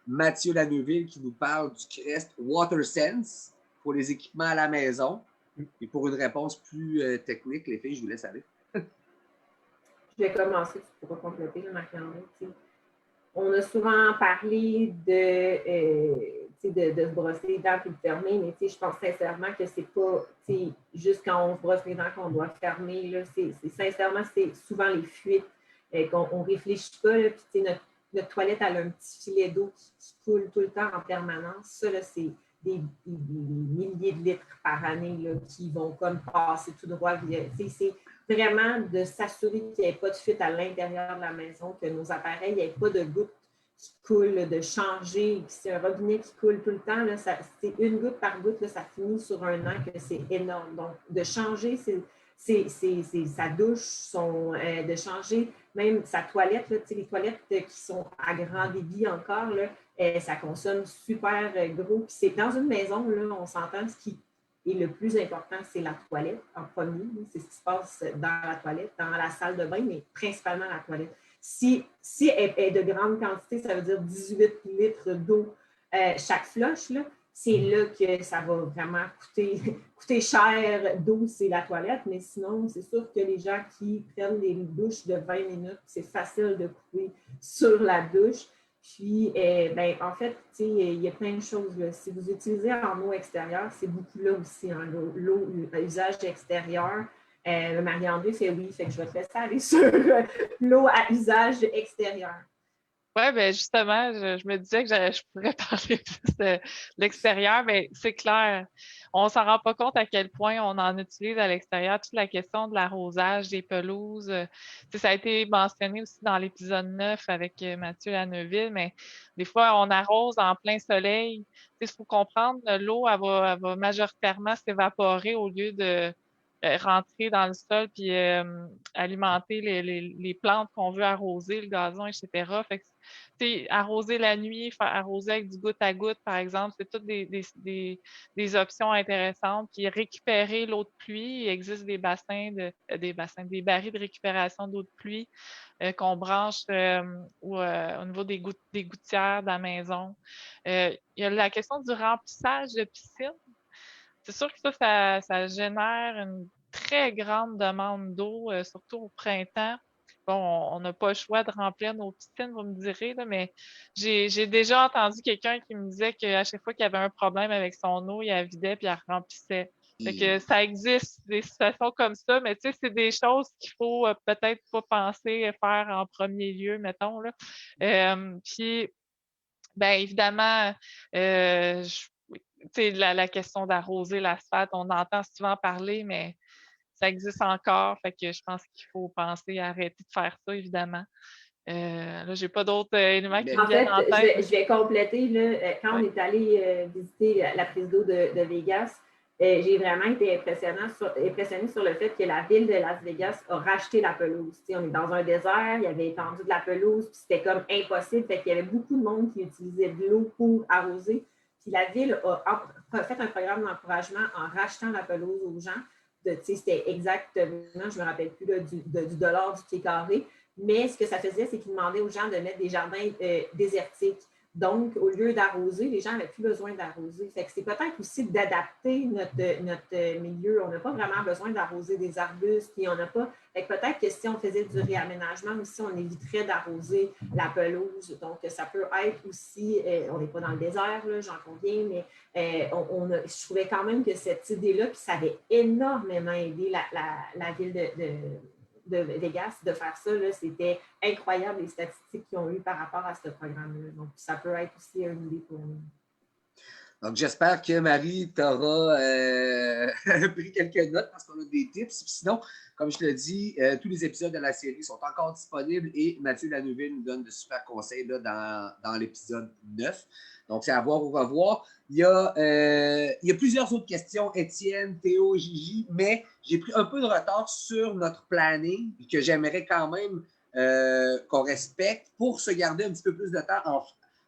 Mathieu Laneuville qui nous parle du CREST WaterSense. pour les équipements à la maison. Et pour une réponse plus technique, les filles, je vous laisse aller. Je vais commencer, tu pourras compléter, Marc-André. On a souvent parlé de se brosser les dents et de fermer, mais je pense sincèrement que c'est pas juste quand on se brosse les dents qu'on doit fermer. Là, sincèrement, c'est souvent les fuites qu'on ne réfléchit pas. Là, puis, notre toilette, elle a un petit filet d'eau qui coule tout le temps en permanence. Ça, là, c'est des milliers de litres par année là, qui vont comme passer tout droit. C'est vraiment de s'assurer qu'il n'y ait pas de fuite à l'intérieur de la maison, que nos appareils, il n'y ait pas de gouttes qui coulent, de changer. Si c'est un robinet qui coule tout le temps, là, c'est une goutte par goutte, là, ça finit sur un an, que c'est énorme. Donc, de changer sa douche, de changer même sa toilette, là, les toilettes qui sont à grand débit encore, là, ça consomme super gros. Puis c'est dans une maison, là, on s'entend, ce qui est le plus important, c'est la toilette en premier. C'est ce qui se passe dans la toilette, dans la salle de bain, mais principalement la toilette. Si elle est de grande quantité, ça veut dire 18 litres d'eau chaque flush, là, c'est là que ça va vraiment coûter cher d'eau, c'est la toilette. Mais sinon, c'est sûr que les gens qui prennent des douches de 20 minutes, c'est facile de couper sur la douche. Puis, en fait, il y a plein de choses. Là. Si vous utilisez en eau extérieure, c'est beaucoup là aussi, hein, l'eau à usage extérieur. Marie-André fait oui, fait que je vais te laisser aller sur l'eau à usage extérieur. Oui, bien justement, je me disais que je pourrais parler plus de l'extérieur, mais c'est clair. On ne s'en rend pas compte à quel point on en utilise à l'extérieur. Toute la question de l'arrosage des pelouses, ça a été mentionné aussi dans l'épisode 9 avec Mathieu Laneuville, mais des fois, on arrose en plein soleil. Il faut comprendre, l'eau, elle va majoritairement s'évaporer au lieu de rentrer dans le sol puis alimenter les plantes qu'on veut arroser, le gazon, etc. Fait que, arroser la nuit, faire arroser avec du goutte à goutte, par exemple, c'est toutes des options intéressantes. Puis récupérer l'eau de pluie, il existe des des barils de récupération d'eau de pluie qu'on branche au niveau des gouttières de la maison. Il y a la question du remplissage de piscine. C'est sûr que ça génère une très grande demande d'eau, surtout au printemps. Bon, on n'a pas le choix de remplir nos piscines, vous me direz, là, mais j'ai déjà entendu quelqu'un qui me disait qu'à chaque fois qu'il y avait un problème avec son eau, il la vidait puis il la remplissait. Fait que ça existe des situations comme ça, mais tu sais, c'est des choses qu'il faut peut-être pas penser faire en premier lieu, mettons, là. Puis, bien évidemment, la question d'arroser l'asphalte, on entend souvent parler, mais ça existe encore. Fait que je pense qu'il faut penser à arrêter de faire ça, évidemment. Là, j'ai pas d'autres éléments qui me viennent en tête. Je vais compléter. Là, quand on est allé visiter la prise d'eau de Vegas, j'ai vraiment été impressionnée sur le fait que la ville de Las Vegas a racheté la pelouse. On est dans un désert, il y avait étendu de la pelouse, puis c'était comme impossible. Fait qu'il y avait beaucoup de monde qui utilisait de l'eau pour arroser. Puis la ville a fait un programme d'encouragement en rachetant la pelouse aux gens. C'était exactement, je ne me rappelle plus là, du dollar du pied carré. Mais ce que ça faisait, c'est qu'ils demandaient aux gens de mettre des jardins désertiques. Donc, au lieu d'arroser, les gens n'avaient plus besoin d'arroser. Fait que c'est peut-être aussi d'adapter notre milieu. On n'a pas vraiment besoin d'arroser des arbustes, puis on n'a pas. Fait que peut-être que si on faisait du réaménagement aussi, on éviterait d'arroser la pelouse. Donc, ça peut être aussi, on n'est pas dans le désert, là, j'en conviens, mais je trouvais quand même que cette idée-là, puis ça avait énormément aidé la ville de Vegas de faire ça. C'était incroyable les statistiques qu'ils ont eues par rapport à ce programme-là. Donc, ça peut être aussi une idée pour nous. Donc, j'espère que Marie t'aura pris quelques notes parce qu'on a des tips. Sinon, comme je te le dis, tous les épisodes de la série sont encore disponibles et Mathieu Laneuville nous donne de super conseils là, dans l'épisode 9. Donc, c'est à voir ou revoir. Il y a plusieurs autres questions, Étienne, Théo, Gigi, mais j'ai pris un peu de retard sur notre planning et que j'aimerais quand même qu'on respecte pour se garder un petit peu plus de temps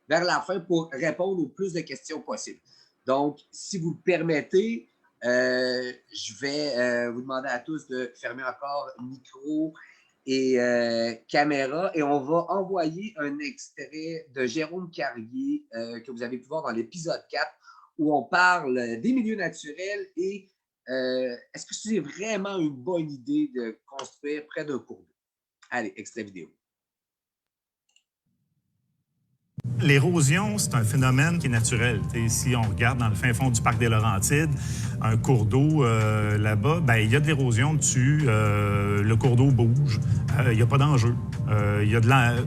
vers la fin pour répondre au plus de questions possibles. Donc, si vous le permettez, je vais vous demander à tous de fermer encore micro et caméra et on va envoyer un extrait de Jérôme Carrier que vous avez pu voir dans l'épisode 4 où on parle des milieux naturels et est-ce que c'est vraiment une bonne idée de construire près d'un cours d'eau? Allez, extrait vidéo. L'érosion, c'est un phénomène qui est naturel. Si on regarde dans le fin fond du parc des Laurentides, un cours d'eau là-bas, ben, il y a de l'érosion dessus, le cours d'eau bouge, il n'y a pas d'enjeu.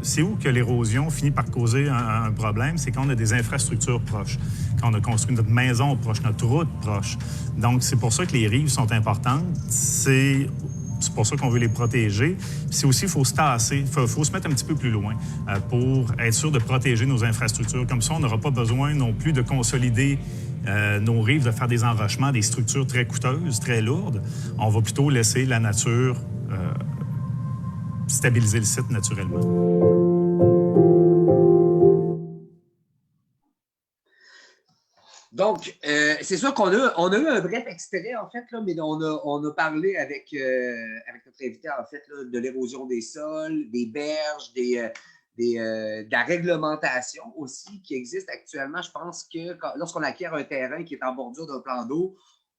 C'est où que l'érosion finit par causer un problème? C'est quand on a des infrastructures proches, quand on a construit notre maison proche, notre route proche. Donc, c'est pour ça que les rives sont importantes. C'est pour ça qu'on veut les protéger. C'est aussi, il faut se tasser, il faut se mettre un petit peu plus loin pour être sûr de protéger nos infrastructures. Comme ça, on n'aura pas besoin non plus de consolider nos rives, de faire des enrochements, des structures très coûteuses, très lourdes. On va plutôt laisser la nature stabiliser le site naturellement. Donc, c'est sûr qu'on a eu un bref extrait, en fait, là, mais on a parlé avec notre invité, en fait, là, de l'érosion des sols, des berges, de la réglementation aussi qui existe actuellement. Je pense que lorsqu'on acquiert un terrain qui est en bordure d'un plan d'eau,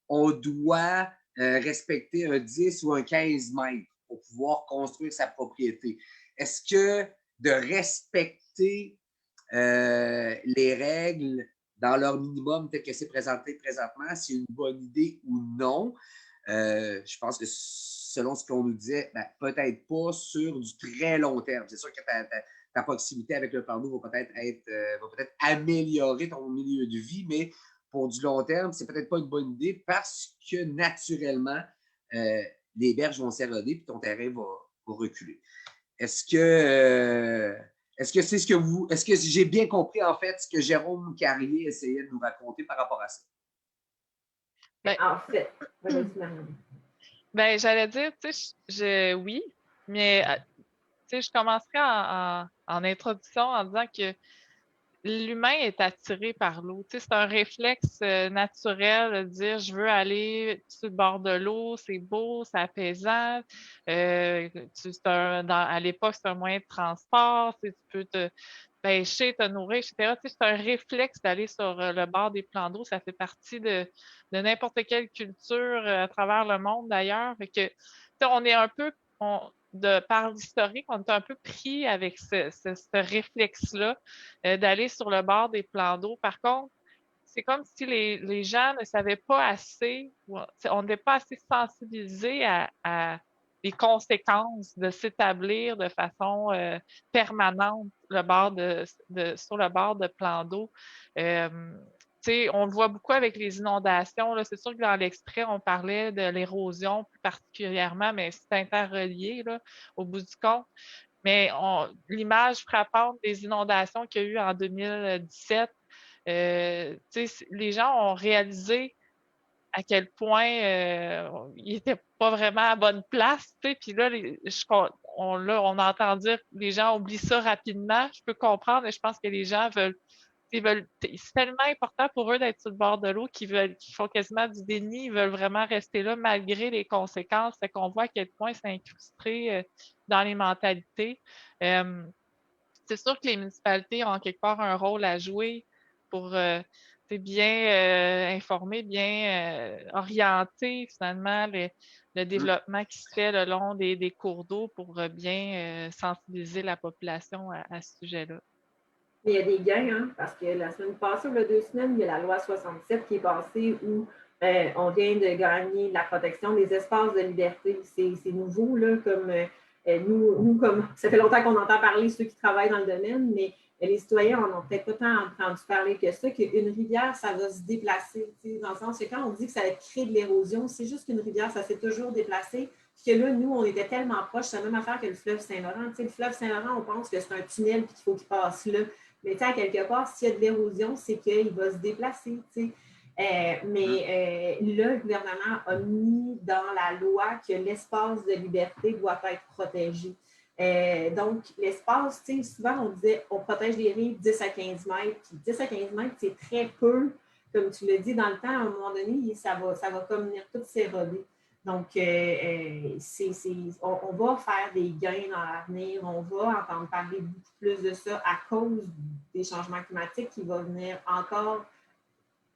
on doit respecter un 10 ou un 15 mètres pour pouvoir construire sa propriété. Est-ce que de respecter les règles dans leur minimum tel que c'est présenté présentement, c'est une bonne idée ou non? Je pense que selon ce qu'on nous disait, ben, peut-être pas sur du très long terme. C'est sûr que ta proximité avec le plan d'eau va peut-être améliorer ton milieu de vie, mais pour du long terme, c'est peut-être pas une bonne idée parce que naturellement, les berges vont s'éroder et ton terrain va reculer. Est-ce que c'est est-ce que j'ai bien compris, en fait, ce que Jérôme Carrier essayait de nous raconter par rapport à ça? En fait, j'allais dire, tu sais, oui, mais tu sais, je commencerai en introduction en disant que l'humain est attiré par l'eau. Tu sais, c'est un réflexe naturel de dire je veux aller sur le bord de l'eau, c'est beau, c'est apaisant. À l'époque, c'est un moyen de transport. Tu peux te pêcher, te nourrir, etc. Tu sais, c'est un réflexe d'aller sur le bord des plans d'eau. Ça fait partie de n'importe quelle culture à travers le monde d'ailleurs. Fait que, tu sais, on est un peu par l'historique, on est un peu pris avec ce réflexe-là d'aller sur le bord des plans d'eau. Par contre, c'est comme si les gens ne savaient pas assez, on n'était pas assez sensibilisés à les conséquences de s'établir de façon permanente sur le bord de plans d'eau. On le voit beaucoup avec les inondations. Là. C'est sûr que dans l'extrait, on parlait de l'érosion plus particulièrement, mais c'est interrelié là, au bout du compte. Mais l'image frappante des inondations qu'il y a eu en 2017, les gens ont réalisé à quel point ils n'étaient pas vraiment à bonne place. Puis là, on entend dire que les gens oublient ça rapidement. Je peux comprendre, mais je pense que les gens c'est tellement important pour eux d'être sur le bord de l'eau qu'ils font quasiment du déni, ils veulent vraiment rester là malgré les conséquences. Fait qu'on voit à quel point c'est incrusté dans les mentalités. C'est sûr que les municipalités ont quelque part un rôle à jouer pour bien informer, bien orienter finalement le développement qui se fait le long des cours d'eau pour bien sensibiliser la population à ce sujet-là. Il y a des gains, hein, parce que la semaine passée, ou il y a 2 semaines, il y a la loi 67 qui est passée où on vient de gagner la protection des espaces de liberté. C'est nouveau, là, comme nous, comme ça fait longtemps qu'on entend parler ceux qui travaillent dans le domaine, mais les citoyens en ont peut-être pas tant entendu parler que ça, qu'une rivière, ça va se déplacer. Dans le sens que quand on dit que ça va créer de l'érosion, c'est juste qu'une rivière, ça s'est toujours déplacé. Puis que là, nous, on était tellement proches, c'est la même affaire que le fleuve Saint-Laurent. Le fleuve Saint-Laurent, on pense que c'est un tunnel et qu'il faut qu'il passe là. Mais à quelque part, s'il y a de l'érosion, c'est qu'il va se déplacer. Là, le gouvernement a mis dans la loi que l'espace de liberté doit être protégé. Donc, l'espace, souvent, on disait, on protège les rives 10 à 15 mètres. Puis 10 à 15 mètres, c'est très peu. Comme tu l'as dit, dans le temps, à un moment donné, ça va comme venir tout s'éroder. Donc, on va faire des gains dans l'avenir. On va entendre parler beaucoup plus de ça à cause des changements climatiques qui vont venir encore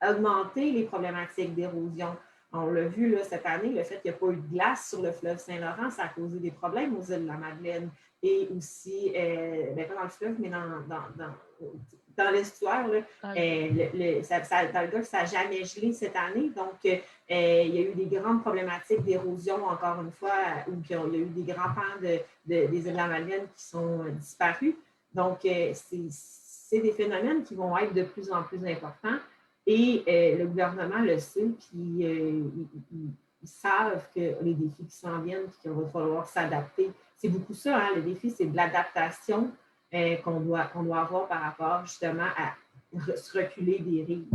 augmenter les problématiques d'érosion. On l'a vu là, cette année, le fait qu'il n'y a pas eu de glace sur le fleuve Saint-Laurent, ça a causé des problèmes aux îles de la Madeleine. Et aussi, pas dans le fleuve, mais dans l'estuaire, dans le Golfe, ça n'a jamais gelé cette année. Donc, il y a eu des grandes problématiques d'érosion, encore une fois, où il y a eu des grands pans des îles de la Madeleine qui sont disparus. Donc, c'est des phénomènes qui vont être de plus en plus importants. Et le gouvernement le sait, puis ils savent que les défis qui s'en viennent, puis qu'il va falloir s'adapter. C'est beaucoup ça, hein, le défi, c'est de l'adaptation qu'on doit avoir par rapport justement à se reculer des rives.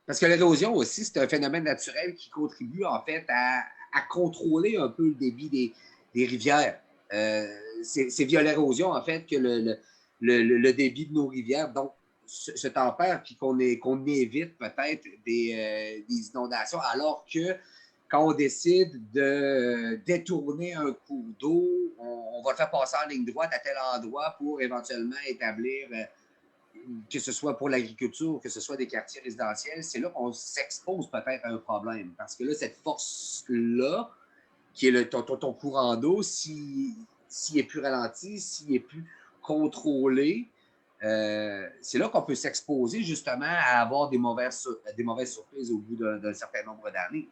Parce que l'érosion aussi, c'est un phénomène naturel qui contribue en fait à contrôler un peu le débit des rivières. C'est via l'érosion en fait que le débit de nos rivières donc se tempère puis qu'on évite peut-être des inondations, alors que quand on décide de détourner un cours d'eau, on va le faire passer en ligne droite à tel endroit pour éventuellement établir, que ce soit pour l'agriculture, que ce soit des quartiers résidentiels, c'est là qu'on s'expose peut-être à un problème. Parce que là, cette force-là, qui est ton courant d'eau, s'il est plus ralenti, s'il est plus contrôlé, c'est là qu'on peut s'exposer justement à avoir des mauvaises surprises au bout d'un certain nombre d'années.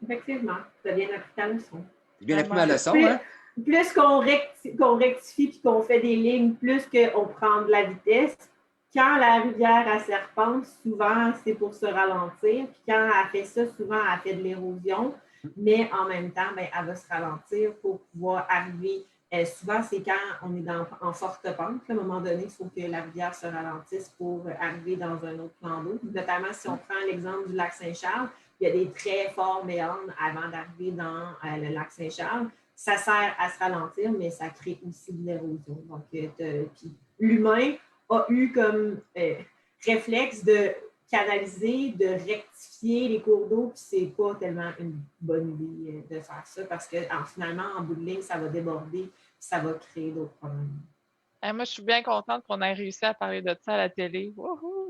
Effectivement, ça vient appris ta leçon. C'est bien appris ma leçon, hein? Plus qu'on rectifie et qu'on fait des lignes, plus qu'on prend de la vitesse. Quand la rivière elle serpente, souvent, c'est pour se ralentir. Puis quand elle fait ça, souvent, elle fait de l'érosion. Mais en même temps, bien, elle va se ralentir pour pouvoir arriver. Souvent, c'est quand on est en forte pente. À un moment donné, il faut que la rivière se ralentisse pour arriver dans un autre plan d'eau. Notamment, si on prend l'exemple du lac Saint-Charles, il y a des très forts méandres avant d'arriver dans le lac Saint-Charles. Ça sert à se ralentir, mais ça crée aussi de l'érosion. Donc, l'humain a eu comme réflexe de canaliser, de rectifier les cours d'eau, puis c'est pas tellement une bonne idée de faire ça parce que finalement, en bout de ligne, ça va déborder, ça va créer d'autres problèmes. Moi, je suis bien contente qu'on ait réussi à parler de ça à la télé. Wouhou!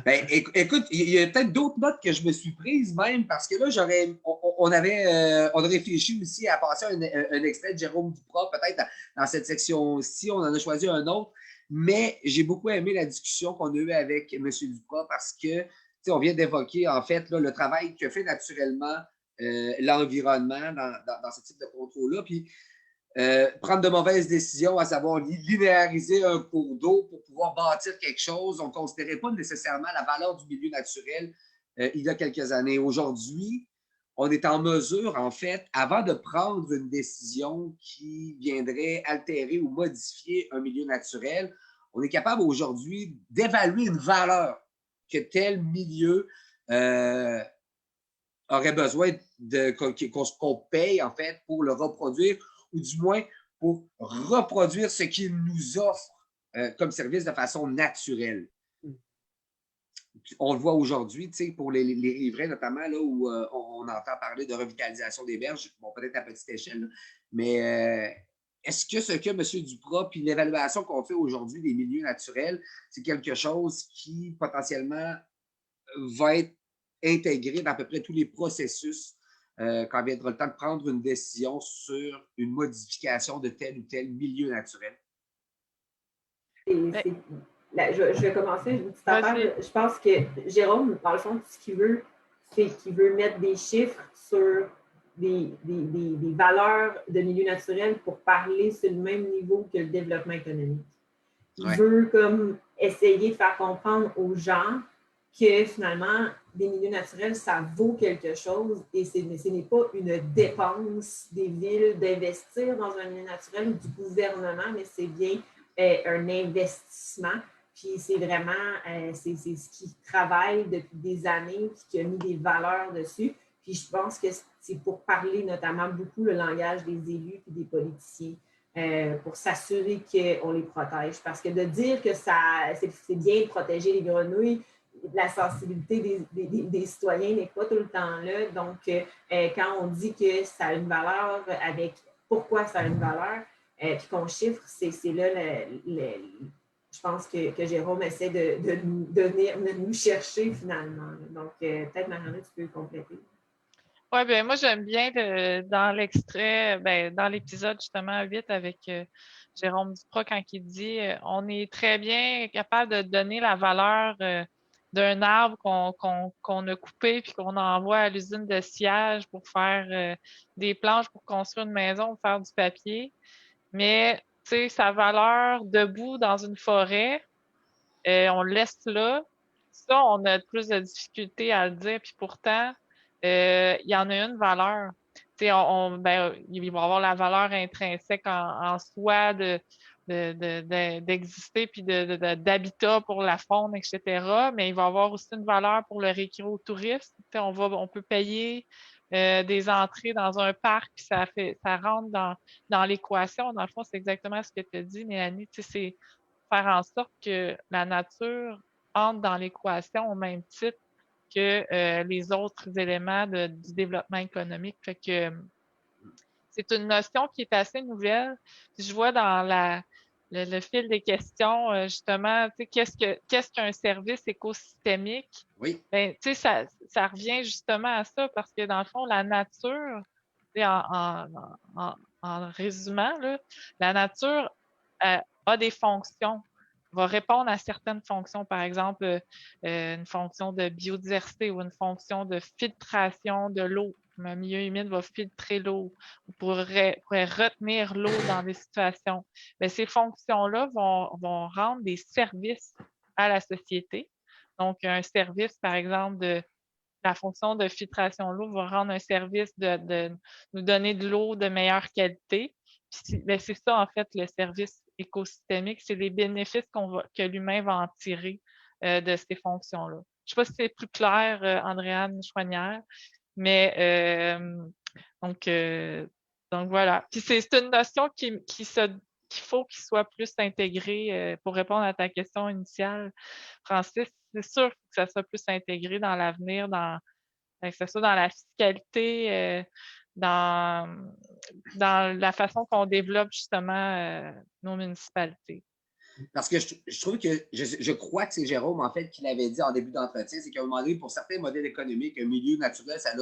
Ben, écoute, il y a peut-être d'autres notes que je me suis prise même parce que là, on a réfléchi aussi à passer un extrait de Jérôme Duprat, peut-être dans cette section-ci. On en a choisi un autre, mais j'ai beaucoup aimé la discussion qu'on a eue avec M. Duprat parce que, on vient d'évoquer, en fait, là, le travail que fait naturellement l'environnement dans ce type de contrôle-là. Puis, prendre de mauvaises décisions, à savoir linéariser un cours d'eau pour pouvoir bâtir quelque chose. On ne considérait pas nécessairement la valeur du milieu naturel il y a quelques années. Aujourd'hui, on est en mesure, en fait, avant de prendre une décision qui viendrait altérer ou modifier un milieu naturel, on est capable aujourd'hui d'évaluer une valeur que tel milieu aurait besoin qu'on paye, en fait, pour le reproduire ou du moins pour reproduire ce qu'il nous offre comme service de façon naturelle. On le voit aujourd'hui, pour les riverains notamment, là, où on entend parler de revitalisation des berges, bon, peut-être à petite échelle, là, mais est-ce que ce que M. Duprat, puis l'évaluation qu'on fait aujourd'hui des milieux naturels, c'est quelque chose qui potentiellement va être intégré dans à peu près tous les processus quand viendra le temps de prendre une décision sur une modification de tel ou tel milieu naturel? Je vais commencer une petite affaire. Je pense que Jérôme, dans le fond, ce qu'il veut, c'est qu'il veut mettre des chiffres sur des valeurs de milieu naturel pour parler sur le même niveau que le développement économique. Il veut comme essayer de faire comprendre aux gens que finalement, des milieux naturels, ça vaut quelque chose et ce n'est pas une dépense des villes d'investir dans un milieu naturel ou du gouvernement, mais c'est bien un investissement. Puis c'est vraiment, c'est ce qui travaille depuis des années puis qui a mis des valeurs dessus. Puis je pense que c'est pour parler notamment beaucoup le langage des élus et des politiciens pour s'assurer qu'on les protège. Parce que de dire que c'est bien de protéger les grenouilles, la sensibilité des citoyens n'est pas tout le temps là. Donc, quand on dit que ça a une valeur avec pourquoi ça a une valeur, puis qu'on chiffre, c'est là je pense que Jérôme essaie de nous chercher finalement. Donc, peut-être, Mariana, tu peux compléter. Oui, ben moi, j'aime bien dans l'extrait, dans l'épisode justement 8 avec Jérôme Duprat, quand il dit on est très bien capable de donner la valeur d'un arbre qu'on a coupé puis qu'on envoie à l'usine de sciage pour faire des planches pour construire une maison ou faire du papier. Mais, tu sais, sa valeur debout dans une forêt, on le laisse là. Ça, on a plus de difficulté à le dire. Puis pourtant, il y en a une valeur. Tu sais, il va avoir la valeur intrinsèque en soi d'exister puis d'habitat pour la faune, etc. Mais il va avoir aussi une valeur pour le récréotourisme. Tu sais, on peut payer des entrées dans un parc, puis ça rentre dans l'équation. Dans le fond, c'est exactement ce que tu as dit, Mélanie. Tu sais, c'est faire en sorte que la nature entre dans l'équation au même titre que les autres éléments du développement économique. Fait que c'est une notion qui est assez nouvelle. Je vois dans le fil des questions, justement, tu sais, qu'est-ce qu'un service écosystémique? Oui. Ben, tu sais, ça revient justement à ça parce que dans le fond, la nature, en résumant, là, la nature a des fonctions, va répondre à certaines fonctions, par exemple, une fonction de biodiversité ou une fonction de filtration de l'eau. Un milieu humide va filtrer l'eau ou pourrait retenir l'eau dans des situations. Mais ces fonctions-là vont rendre des services à la société. Donc, un service, par exemple, de la fonction de filtration de l'eau va rendre un service de nous donner de l'eau de meilleure qualité. Puis, c'est ça, en fait, le service écosystémique, c'est les bénéfices que l'humain va en tirer de ces fonctions-là. Je ne sais pas si c'est plus clair, Andréane Chouanière, mais donc voilà. Puis c'est une notion qu'il faut qu'il soit plus intégré pour répondre à ta question initiale, Francis. C'est sûr que ça soit plus intégré dans l'avenir, que ce soit dans la fiscalité, dans la façon qu'on développe justement nos municipalités. Parce que je trouve que, je crois que c'est Jérôme, en fait, qui l'avait dit en début d'entretien, c'est qu'à un moment donné, pour certains modèles économiques, un milieu naturel, ça a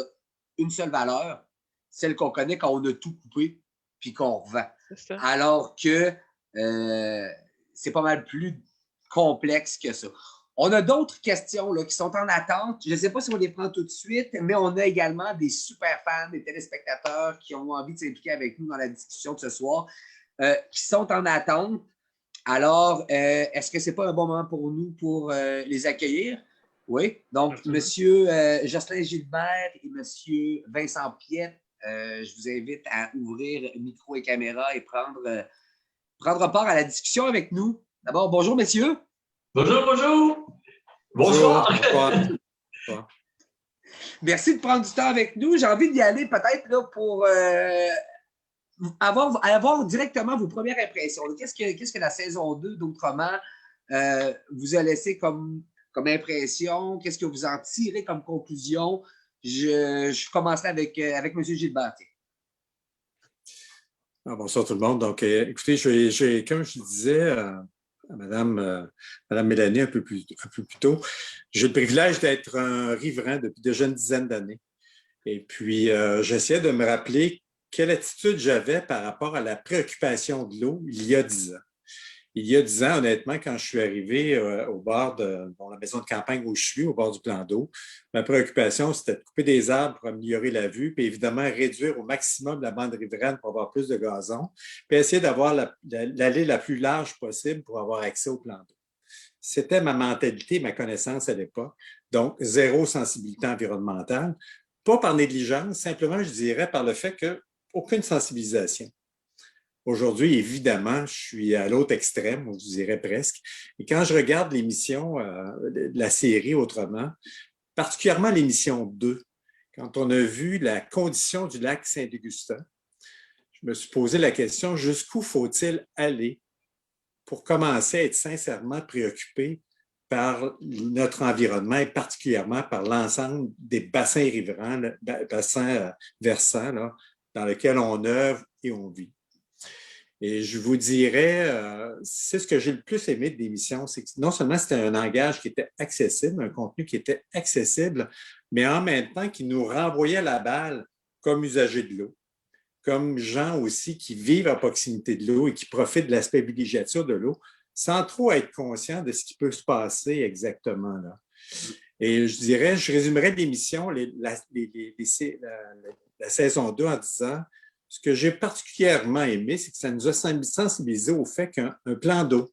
une seule valeur, celle qu'on connaît quand on a tout coupé puis qu'on revend. C'est ça. Alors que c'est pas mal plus complexe que ça. On a d'autres questions là, qui sont en attente. Je ne sais pas si on les prend tout de suite, mais on a également des super fans, des téléspectateurs qui ont envie de s'impliquer avec nous dans la discussion de ce soir, qui sont en attente. Alors, est-ce que ce n'est pas un bon moment pour nous pour les accueillir? Oui. Donc, absolument. M. Jocelyn Gilbert et M. Vincent Piette, je vous invite à ouvrir micro et caméra et prendre part à la discussion avec nous. D'abord, bonjour, messieurs. Bonjour, bonjour. Bonsoir. Bonsoir. Merci de prendre du temps avec nous. J'ai envie d'y aller peut-être là pour avoir directement vos premières impressions. Qu'est-ce que la saison 2 d'Autrement vous a laissé comme impression? Qu'est-ce que vous en tirez comme conclusion? Je commencerai avec M. Gilbert. Bonsoir tout le monde. Donc, écoutez, comme je disais à Madame Mélanie un peu plus tôt, j'ai le privilège d'être un riverain depuis déjà une dizaine d'années. Et puis, j'essayais de me rappeler quelle attitude j'avais par rapport à la préoccupation de l'eau il y a 10 ans. Il y a 10 ans, honnêtement, quand je suis arrivé au bord de la maison de campagne où je suis, au bord du plan d'eau, ma préoccupation, c'était de couper des arbres pour améliorer la vue, puis évidemment réduire au maximum la bande riveraine pour avoir plus de gazon, puis essayer d'avoir l'allée la plus large possible pour avoir accès au plan d'eau. C'était ma mentalité, ma connaissance à l'époque. Donc, zéro sensibilité environnementale. Pas par négligence, simplement, je dirais, par le fait qu'aucune sensibilisation. Aujourd'hui, évidemment, je suis à l'autre extrême, je dirais presque. Et quand je regarde l'émission de la série Autrement, particulièrement l'émission 2, quand on a vu la condition du lac Saint-Augustin, je me suis posé la question, jusqu'où faut-il aller pour commencer à être sincèrement préoccupé par notre environnement et particulièrement par l'ensemble des bassins riverains, bassins versants là, dans lesquels on œuvre et on vit. Et je vous dirais, c'est ce que j'ai le plus aimé de l'émission, c'est que non seulement c'était un langage qui était accessible, un contenu qui était accessible, mais en même temps qui nous renvoyait la balle comme usagers de l'eau, comme gens aussi qui vivent à proximité de l'eau et qui profitent de l'aspect villégiature de l'eau, sans trop être conscients de ce qui peut se passer exactement là. Et je dirais, je résumerais l'émission, la saison 2 en disant, ce que j'ai particulièrement aimé, c'est que ça nous a sensibilisés au fait qu'un plan d'eau,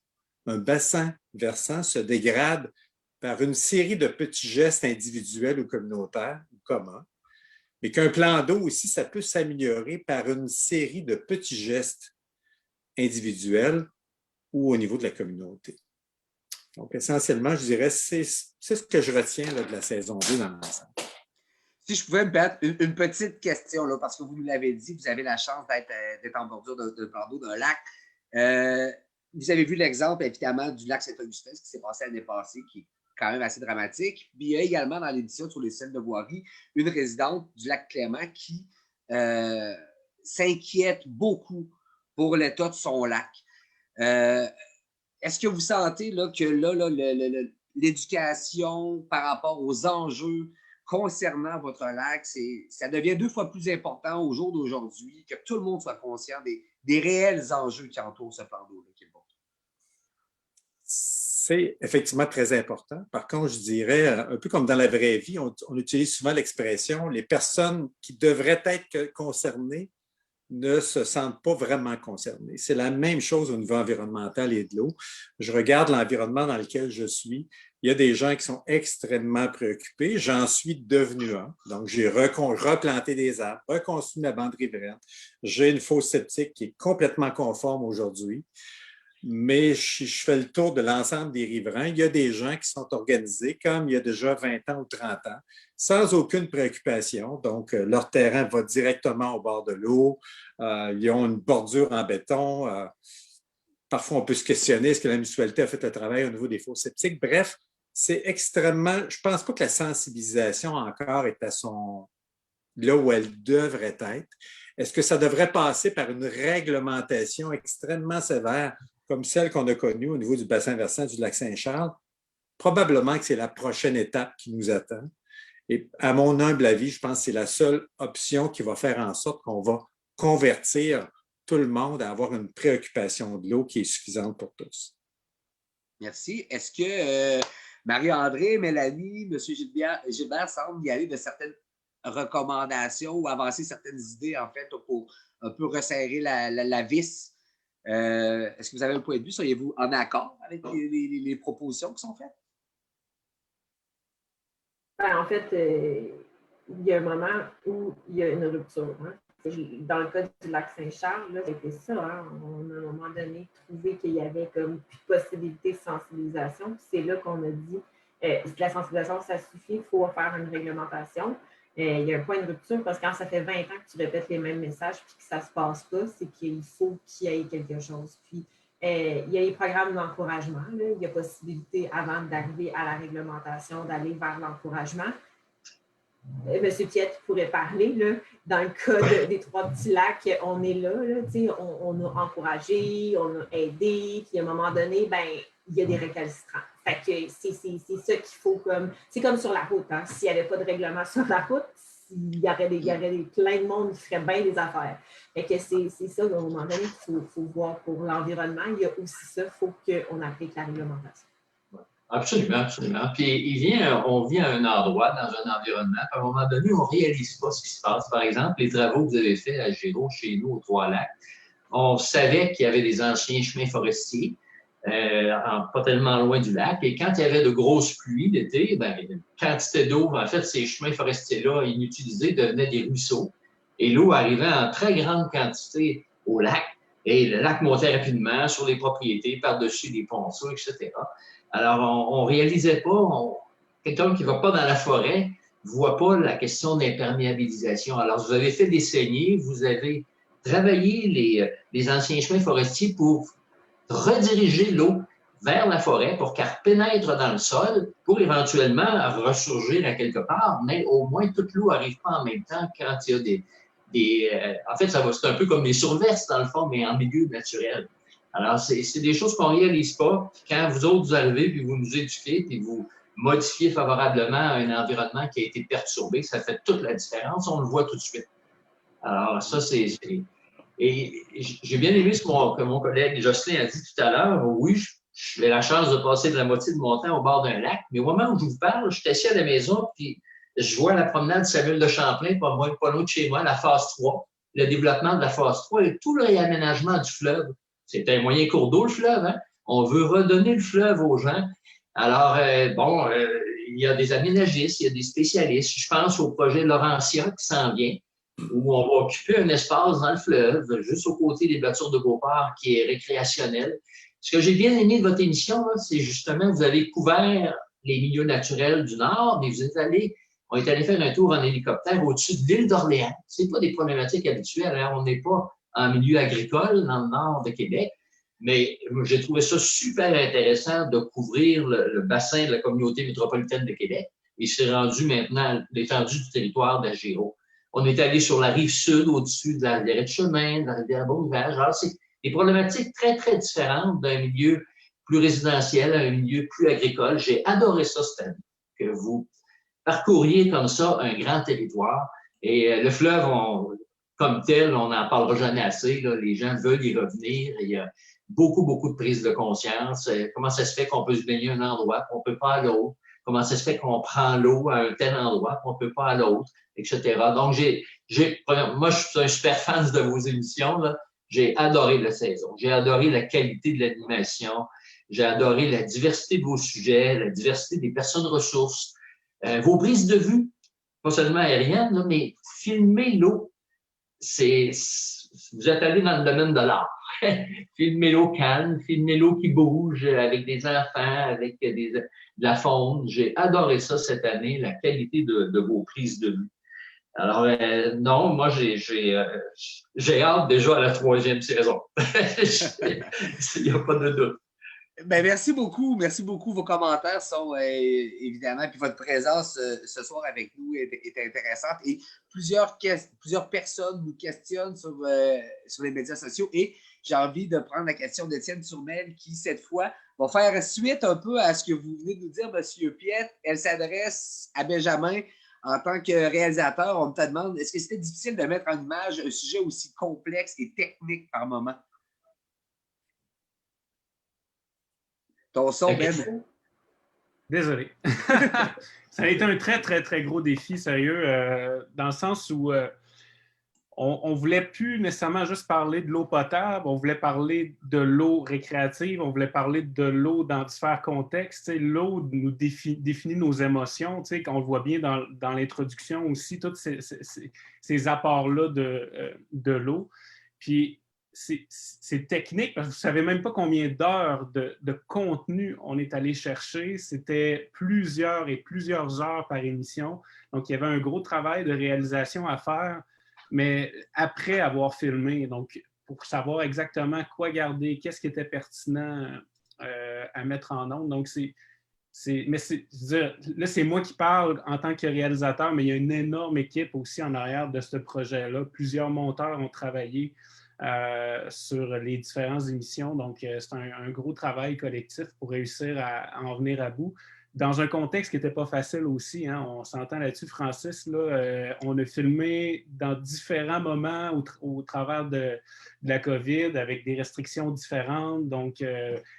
un bassin versant se dégrade par une série de petits gestes individuels ou communautaires ou communs, mais qu'un plan d'eau aussi, ça peut s'améliorer par une série de petits gestes individuels ou au niveau de la communauté. Donc, essentiellement, je dirais, c'est ce que je retiens là, de la saison 2 dans l'ensemble. Si je pouvais me permettre une petite question, là, parce que vous nous l'avez dit, vous avez la chance d'être en bordure d'un plan d'eau, d'un lac. Vous avez vu l'exemple, évidemment, du lac Saint-Augustin, ce qui s'est passé l'année passée, qui est quand même assez dramatique. Puis il y a également dans l'édition sur les sels de voirie une résidente du lac Clément qui s'inquiète beaucoup pour l'état de son lac. Est-ce que vous sentez là, que l'éducation par rapport aux enjeux concernant votre lac, ça devient 2 fois plus important au jour d'aujourd'hui, que tout le monde soit conscient des réels enjeux qui entourent ce plan d'eau qui est bon? C'est effectivement très important. Par contre, je dirais, un peu comme dans la vraie vie, on utilise souvent l'expression « les personnes qui devraient être concernées ne se sentent pas vraiment concernées ». C'est la même chose au niveau environnemental et de l'eau. Je regarde l'environnement dans lequel je suis. Il y a des gens qui sont extrêmement préoccupés. J'en suis devenu un. Donc, j'ai replanté des arbres, reconstruit ma bande riveraine. J'ai une fosse septique qui est complètement conforme aujourd'hui. Mais je fais le tour de l'ensemble des riverains. Il y a des gens qui sont organisés, comme il y a déjà 20 ans ou 30 ans, sans aucune préoccupation. Donc, leur terrain va directement au bord de l'eau. Ils ont une bordure en béton. Parfois, on peut se questionner, est-ce que la municipalité a fait le travail au niveau des fosses septiques? Bref, c'est extrêmement... Je ne pense pas que la sensibilisation encore est à là où elle devrait être. Est-ce que ça devrait passer par une réglementation extrêmement sévère comme celle qu'on a connue au niveau du bassin versant du lac Saint-Charles? Probablement que c'est la prochaine étape qui nous attend. Et à mon humble avis, je pense que c'est la seule option qui va faire en sorte qu'on va convertir tout le monde à avoir une préoccupation de l'eau qui est suffisante pour tous. Merci. Est-ce que Marie-André, Mélanie, M. Gilbert semblent y aller de certaines recommandations ou avancer certaines idées, en fait, pour un peu resserrer la vis? Est-ce que vous avez un point de vue? Seriez-vous en accord avec les propositions qui sont faites? En fait, il y a un moment où il y a une rupture. Hein? Dans le cas du lac Saint-Charles, là, c'était ça. Hein? On a à un moment donné trouvé qu'il y avait comme plus de possibilité de sensibilisation. C'est là qu'on a dit la sensibilisation, ça suffit, il faut faire une réglementation. Il y a un point de rupture parce que quand ça fait 20 ans que tu répètes les mêmes messages et que ça ne se passe pas, c'est qu'il faut qu'il y ait quelque chose. Puis, il y a les programmes d'encouragement. Il y a possibilité, avant d'arriver à la réglementation, d'aller vers l'encouragement. Monsieur Piette pourrait parler. Là, dans le cas des 3 petits lacs, on est là. On a encouragé, on a aidé. Puis, à un moment donné, il y a des récalcitrants. Fait que c'est ça qu'il faut comme... C'est comme sur la route. Hein? S'il n'y avait pas de règlement sur la route, il y aurait plein de monde qui ferait bien des affaires. Fait que c'est ça, à un moment donné, qu'il faut voir pour l'environnement. Il y a aussi ça, il faut qu'on applique la réglementation. Absolument, absolument. Puis on vient à un endroit, dans un environnement, à un moment donné, on ne réalise pas ce qui se passe. Par exemple, les travaux que vous avez faits à Géraud, chez nous, aux Trois-Lacs, on savait qu'il y avait des anciens chemins forestiers, pas tellement loin du lac. Et quand il y avait de grosses pluies l'été, une quantité d'eau, en fait, ces chemins forestiers-là, inutilisés, devenaient des ruisseaux. Et l'eau arrivait en très grande quantité au lac. Et le lac montait rapidement sur les propriétés, par-dessus les ponceaux, etc. Alors, on ne réalisait pas, quelqu'un qui ne va pas dans la forêt ne voit pas la question d'imperméabilisation. Alors, vous avez fait des saignées, vous avez travaillé les anciens chemins forestiers pour rediriger l'eau vers la forêt pour qu'elle pénètre dans le sol pour éventuellement ressurgir à quelque part, mais au moins toute l'eau n'arrive pas en même temps quand il y a en fait, c'est un peu comme les surverses, dans le fond, mais en milieu naturel. Alors, c'est des choses qu'on ne réalise pas. Puis quand vous autres, vous arrivez, puis vous nous éduquez, puis vous modifiez favorablement un environnement qui a été perturbé, ça fait toute la différence. On le voit tout de suite. Alors, ça, Et j'ai bien aimé ce que mon collègue Jocelyn a dit tout à l'heure. Oui, j'ai la chance de passer de la moitié de mon temps au bord d'un lac, mais au moment où je vous parle, je suis assis à la maison, puis je vois la promenade Samuel de Champlain, pas loin de chez moi, la phase 3, le développement de la phase 3 et tout le réaménagement du fleuve. C'est un moyen cours d'eau, le fleuve. Hein? On veut redonner le fleuve aux gens. Alors, il y a des aménagistes, il y a des spécialistes. Je pense au projet Laurentia qui s'en vient, où on va occuper un espace dans le fleuve, juste aux côtés des battures de Beauport, qui est récréationnel. Ce que j'ai bien aimé de votre émission, c'est justement, vous avez couvert les milieux naturels du Nord, mais on est allé faire un tour en hélicoptère au-dessus de l'île d'Orléans. C'est pas des problématiques habituelles. Hein? On n'est pas en milieu agricole dans le nord de Québec, mais j'ai trouvé ça super intéressant de couvrir le bassin de la communauté métropolitaine de Québec. Il s'est rendu maintenant l'étendue du territoire d'Agéro. On est allé sur la rive sud, au-dessus de la rivière de Chemin, de la rivière Beau-Rivage. Alors, c'est des problématiques très, très différentes d'un milieu plus résidentiel à un milieu plus agricole. J'ai adoré ça cette année, que vous parcouriez comme ça un grand territoire. Et le fleuve, comme tel, on n'en parlera jamais assez. Là. Les gens veulent y revenir. Il y a beaucoup, beaucoup de prise de conscience. Comment ça se fait qu'on peut se baigner à un endroit, qu'on ne peut pas à l'autre? Comment ça se fait qu'on prend l'eau à un tel endroit, qu'on ne peut pas à l'autre, etc. Donc, moi, je suis un super fan de vos émissions. Là. J'ai adoré la saison. J'ai adoré la qualité de l'animation. J'ai adoré la diversité de vos sujets, la diversité des personnes ressources, vos prises de vue, pas seulement aériennes, là, mais filmer l'eau. Vous êtes allé dans le domaine de l'art. Filmer l'eau calme, filmer l'eau qui bouge avec des enfants, avec de la faune. J'ai adoré ça cette année, la qualité de vos prises de vue. Alors, non, moi, j'ai hâte déjà à la 3e saison. Il n'y a pas de doute. Ben, merci beaucoup. Merci beaucoup. Vos commentaires sont évidemment, puis votre présence ce soir avec nous est intéressante. Et plusieurs personnes nous questionnent sur les médias sociaux. Et j'ai envie de prendre la question d'Étienne Turmel qui, cette fois, va faire suite un peu à ce que vous venez de nous dire, M. Piette. Elle s'adresse à Benjamin en tant que réalisateur. On te demande, est-ce que c'était difficile de mettre en image un sujet aussi complexe et technique par moment? Ton son, Ben. Désolé. Ça a été un très, très, très gros défi, sérieux, dans le sens où on ne voulait plus nécessairement juste parler de l'eau potable, on voulait parler de l'eau récréative, on voulait parler de l'eau dans différents contextes. L'eau nous définit nos émotions, on le voit bien dans l'introduction aussi, tous ces apports-là de l'eau. Puis, c'est technique parce que vous ne savez même pas combien d'heures de contenu on est allé chercher. C'était plusieurs et plusieurs heures par émission. Donc, il y avait un gros travail de réalisation à faire, mais après avoir filmé, donc pour savoir exactement quoi garder, qu'est-ce qui était pertinent à mettre en ondes. Donc, là, c'est moi qui parle en tant que réalisateur, mais il y a une énorme équipe aussi en arrière de ce projet-là. Plusieurs monteurs ont travaillé sur les différentes émissions. Donc, c'est un gros travail collectif pour réussir à en venir à bout. Dans un contexte qui n'était pas facile aussi, hein, on s'entend là-dessus, Francis, là, on a filmé dans différents moments au travers de la COVID avec des restrictions différentes. Donc,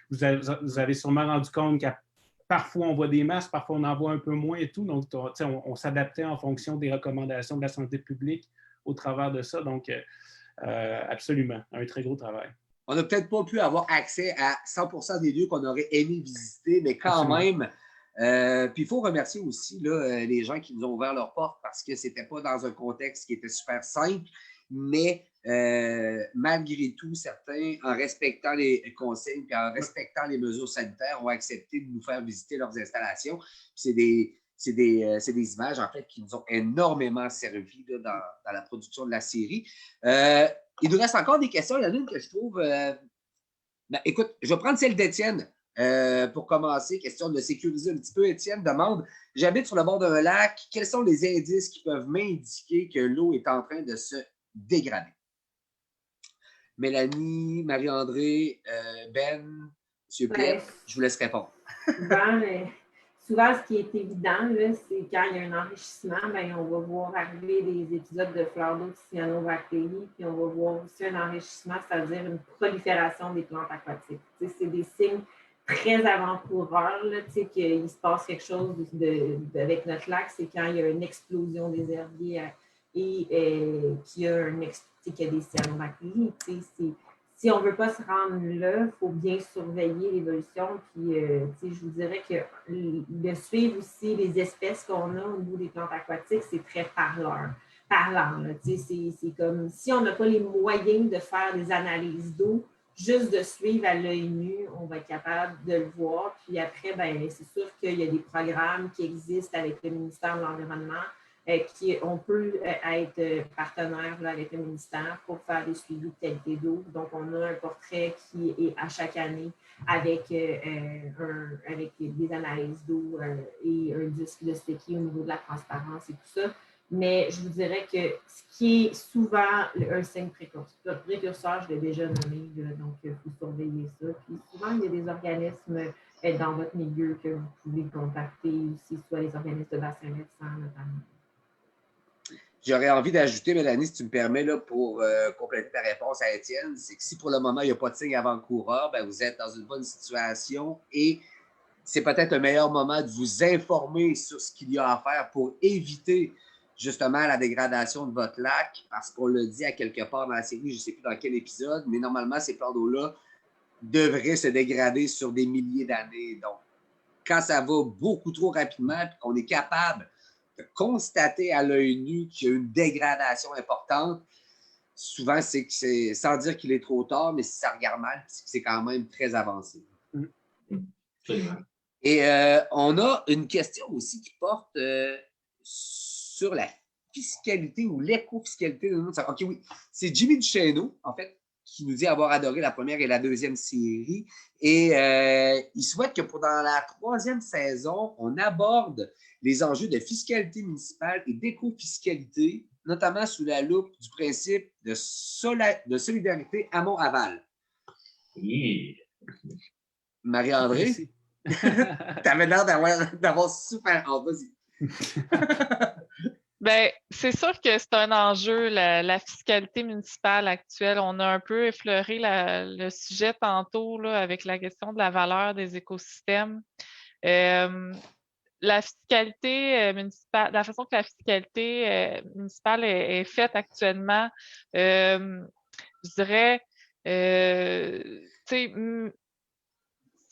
vous avez sûrement rendu compte qu'à parfois, on voit des masques, parfois, on en voit un peu moins et tout. Donc, on s'adaptait en fonction des recommandations de la santé publique au travers de ça. Donc, absolument, un très gros travail. On n'a peut-être pas pu avoir accès à 100% des lieux qu'on aurait aimé visiter, mais quand absolument. Même, puis il faut remercier aussi là, les gens qui nous ont ouvert leurs portes parce que ce n'était pas dans un contexte qui était super simple, mais malgré tout, certains, en respectant les consignes et en respectant les mesures sanitaires, ont accepté de nous faire visiter leurs installations. C'est des images, en fait, qui nous ont énormément servi là, dans la production de la série. Il nous reste encore des questions. Il y en a une que je trouve... écoute, je vais prendre celle d'Étienne pour commencer. Question de sécuriser un petit peu. Étienne demande, j'habite sur le bord d'un lac. Quels sont les indices qui peuvent m'indiquer que l'eau est en train de se dégradée. Mélanie, Marie-André, Ben, M. Plette, je vous laisse répondre. Souvent, ce qui est évident, là, c'est quand il y a un enrichissement, bien, on va voir arriver des épisodes de fleurs d'eau de cyanobactéries, puis on va voir aussi un enrichissement, c'est-à-dire une prolifération des plantes aquatiques. C'est des signes très avant-coureurs qu'il se passe quelque chose avec notre lac, c'est quand il y a une explosion des herbiers et qu'il y a des cyanobactéries. Si on ne veut pas se rendre là, il faut bien surveiller l'évolution. Puis, je vous dirais que de suivre aussi les espèces qu'on a au niveau des plantes aquatiques, c'est très parlant. C'est comme si on n'a pas les moyens de faire des analyses d'eau, juste de suivre à l'œil nu, on va être capable de le voir. Puis après, c'est sûr qu'il y a des programmes qui existent avec le ministère de l'Environnement. On peut être partenaire là, avec le ministère pour faire des suivis de qualité d'eau. Donc, on a un portrait qui est à chaque année avec des analyses d'eau et un disque de sticky au niveau de la transparence et tout ça. Mais je vous dirais que ce qui est souvent un signe précurseur, je l'ai déjà nommé, donc il faut surveiller ça. Puis souvent, il y a des organismes dans votre milieu que vous pouvez contacter aussi, soit les organismes de bassin versant notamment. J'aurais envie d'ajouter, Mélanie, si tu me permets, là, pour compléter ta réponse à Étienne, c'est que si pour le moment, il n'y a pas de signe avant-coureur, vous êtes dans une bonne situation et c'est peut-être un meilleur moment de vous informer sur ce qu'il y a à faire pour éviter justement la dégradation de votre lac, parce qu'on l'a dit à quelque part dans la série, je ne sais plus dans quel épisode, mais normalement, ces plans d'eau-là devraient se dégrader sur des milliers d'années. Donc, quand ça va beaucoup trop rapidement et qu'on est capable de constater à l'œil nu qu'il y a une dégradation importante, souvent, c'est que c'est sans dire qu'il est trop tard, mais si ça regarde mal, c'est quand même très avancé. Et on a une question aussi qui porte sur la fiscalité ou l'éco-fiscalité de notre... OK, oui. C'est Jimmy Duchesneau, en fait, qui nous dit avoir adoré la première et la deuxième série. Et il souhaite que dans la troisième saison, on aborde les enjeux de fiscalité municipale et d'éco-fiscalité, notamment sous la loupe du principe de solidarité amont-aval. Oui. Marie-André, tu avais l'air d'avoir super hâte. Vas-y. Bien, c'est sûr que c'est un enjeu, la fiscalité municipale actuelle. On a un peu effleuré le sujet tantôt là, avec la question de la valeur des écosystèmes. La fiscalité municipale, la façon que la fiscalité municipale est faite actuellement, je dirais,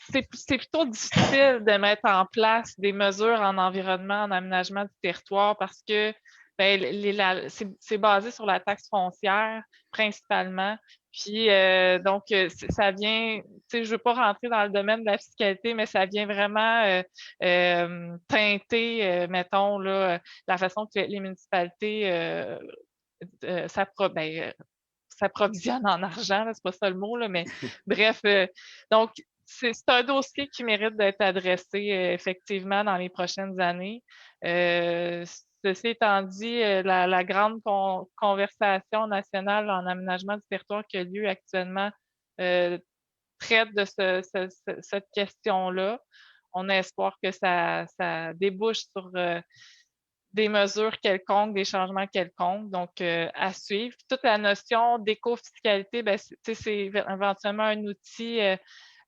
c'est plutôt difficile de mettre en place des mesures en environnement, en aménagement du territoire parce que c'est basé sur la taxe foncière principalement. Puis, donc, ça vient, je ne veux pas rentrer dans le domaine de la fiscalité, mais ça vient vraiment teinter, mettons, là, la façon que les municipalités s'approvisionnent en argent, c'est pas ça le mot, là, mais bref. Donc, c'est un dossier qui mérite d'être adressé effectivement dans les prochaines années. Ceci étant dit, la grande conversation nationale en aménagement du territoire qui a lieu actuellement traite de cette question-là. On a espoir que ça débouche sur des mesures quelconques, des changements quelconques, donc à suivre. Toute la notion d'éco-fiscalité, c'est éventuellement un outil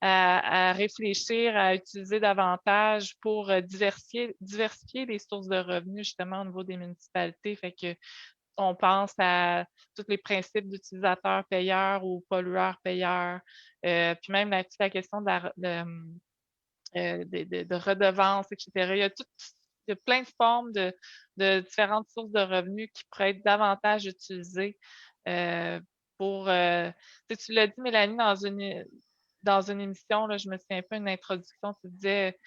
à réfléchir, à utiliser davantage pour diversifier les sources de revenus, justement, au niveau des municipalités. Fait que on pense à tous les principes d'utilisateurs-payeurs ou pollueurs-payeurs, puis même la question de redevances, etc. Il y a plein de formes de différentes sources de revenus qui pourraient être davantage utilisées pour... tu l'as dit, Mélanie, dans une émission, là, je me souviens pas, une introduction, tu disais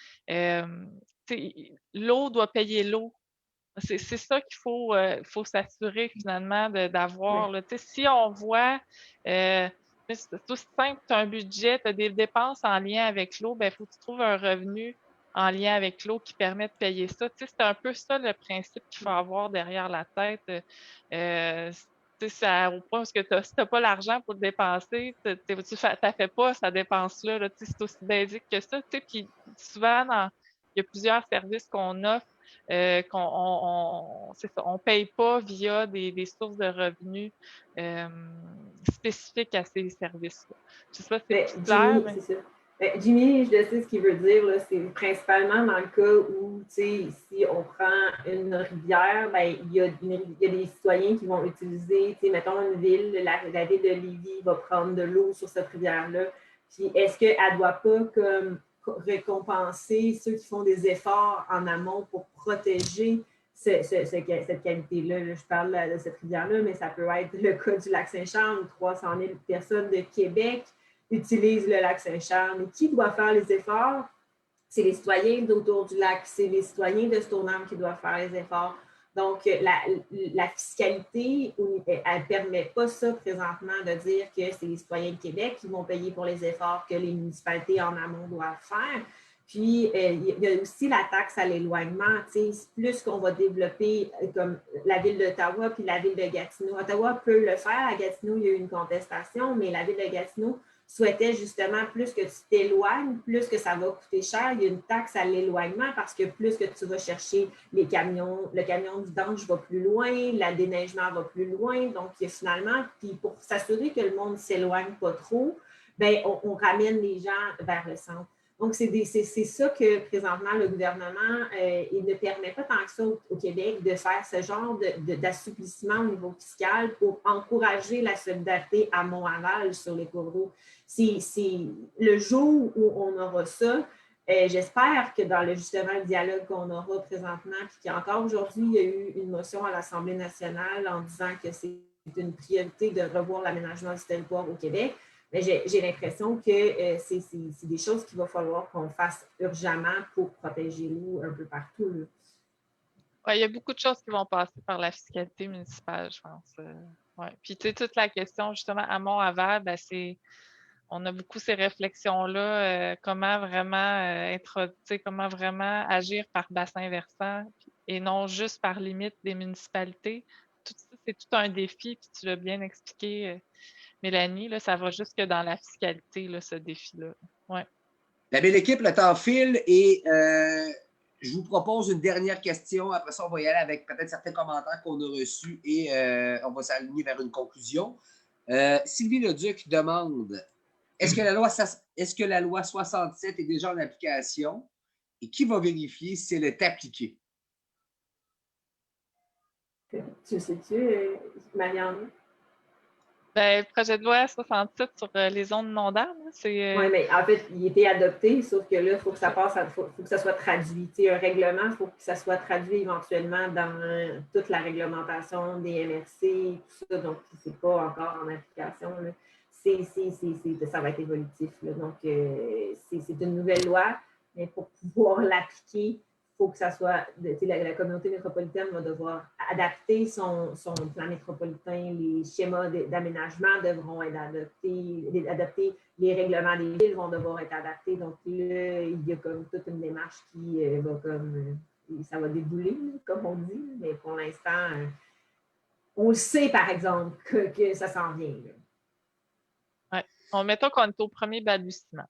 l'eau doit payer l'eau. C'est ça qu'il faut s'assurer finalement d'avoir. Oui. Si on voit, c'est aussi simple, tu as un budget, tu as des dépenses en lien avec l'eau, il faut que tu trouves un revenu en lien avec l'eau qui permet de payer ça. C'est un peu ça le principe qu'il faut avoir derrière la tête. au point où si tu n'as pas l'argent pour le dépenser, tu ne fais pas cette dépense-là. Là, c'est aussi basique que ça. Puis souvent, il y a plusieurs services qu'on offre on paye pas via des sources de revenus spécifiques à ces services-là. Je sais pas si c'est clair. Jimmy, c'est ça. Jimmy, je sais ce qu'il veut dire, là, c'est principalement dans le cas où, si on prend une rivière, il y a des citoyens qui vont utiliser, mettons une ville, la ville de Lévis va prendre de l'eau sur cette rivière-là. Puis est-ce qu'elle ne doit pas comme récompenser ceux qui font des efforts en amont pour protéger cette qualité-là? Là, je parle de cette rivière-là, mais ça peut être le cas du lac Saint-Charles où 300 000 personnes de Québec utilisent le lac Saint-Charles. Mais qui doit faire les efforts? C'est les citoyens d'autour du lac, c'est les citoyens de Stoneham qui doivent faire les efforts. Donc, la fiscalité, elle ne permet pas ça présentement de dire que c'est les citoyens de Québec qui vont payer pour les efforts que les municipalités en amont doivent faire. Puis, il y a aussi la taxe à l'éloignement. Plus qu'on va développer comme la ville d'Ottawa puis la ville de Gatineau. Ottawa peut le faire. À Gatineau, il y a eu une contestation, mais la ville de Gatineau souhaitait justement plus que tu t'éloignes, plus que ça va coûter cher. Il y a une taxe à l'éloignement parce que plus que tu vas chercher le camion de vidange va plus loin, le déneigement va plus loin. Donc, finalement, puis pour s'assurer que le monde ne s'éloigne pas trop, on ramène les gens vers le centre. Donc, c'est ça que présentement le gouvernement il ne permet pas tant que ça au Québec de faire ce genre d'assouplissement au niveau fiscal pour encourager la solidarité à Mont-Aval sur les cours d'eau. C'est le jour où on aura ça. J'espère que dans le dialogue qu'on aura présentement, puis qu'encore aujourd'hui, il y a eu une motion à l'Assemblée nationale en disant que c'est une priorité de revoir l'aménagement du territoire au Québec. Mais j'ai l'impression que c'est des choses qu'il va falloir qu'on fasse urgemment pour protéger l'eau un peu partout. Ouais, il y a beaucoup de choses qui vont passer par la fiscalité municipale, je pense. Ouais. Puis, tu sais, toute la question, justement, à Mont-Aval, on a beaucoup ces réflexions-là, comment vraiment comment vraiment agir par bassin versant et non juste par limite des municipalités. Tout ça, c'est tout un défi, puis tu l'as bien expliqué, Mélanie, là, ça va jusque dans la fiscalité, là, ce défi-là. Ouais. La belle équipe, le temps file et je vous propose une dernière question. Après ça, on va y aller avec peut-être certains commentaires qu'on a reçus et on va s'aligner vers une conclusion. Sylvie Leduc demande est-ce que la loi 67 est déjà en application et qui va vérifier si elle est appliquée? Tu sais-tu, Marianne? Le projet de loi 67 sur les zones non d'arbres, c'est... Oui, mais en fait, il était adopté, sauf que là, il faut que ça passe, faut que ça soit traduit. Un règlement, il faut que ça soit traduit éventuellement dans toute la réglementation des MRC, tout ça. Donc, c'est pas encore en application. Là. Ça va être évolutif. Là. Donc, c'est une nouvelle loi, mais pour pouvoir l'appliquer, il faut que ça soit, la communauté métropolitaine va devoir adapter son plan métropolitain, les schémas d'aménagement devront être adaptés, les règlements des villes vont devoir être adaptés. Donc là, il y a comme toute une démarche qui va comme, ça va débouler, comme on dit, mais pour l'instant, on le sait par exemple que ça s'en vient. Oui, mettons qu'on est au premier balbutiement.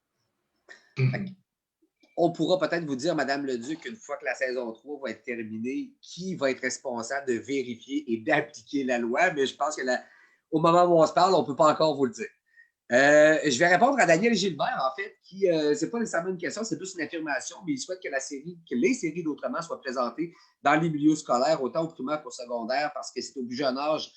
On pourra peut-être vous dire, Mme Leduc, une fois que la saison 3 va être terminée, qui va être responsable de vérifier et d'appliquer la loi, mais je pense qu'au moment où on se parle, on ne peut pas encore vous le dire. Je vais répondre à Daniel Gilbert, en fait, qui, c'est pas nécessairement une question, c'est plus une affirmation, mais il souhaite que les séries d'Autrement soient présentées dans les milieux scolaires, autant au primaire qu'au secondaire, parce que c'est au plus jeune âge.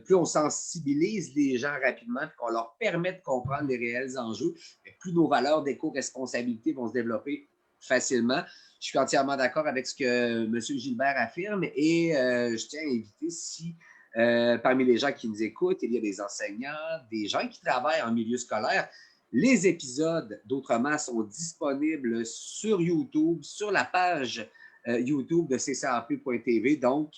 Plus on sensibilise les gens rapidement et qu'on leur permet de comprendre les réels enjeux, plus nos valeurs d'éco-responsabilité vont se développer facilement. Je suis entièrement d'accord avec ce que M. Gilbert affirme et je tiens à inviter si parmi les gens qui nous écoutent, il y a des enseignants, des gens qui travaillent en milieu scolaire. Les épisodes d'Autrement sont disponibles sur YouTube, sur la page YouTube de ccap.tv. Donc,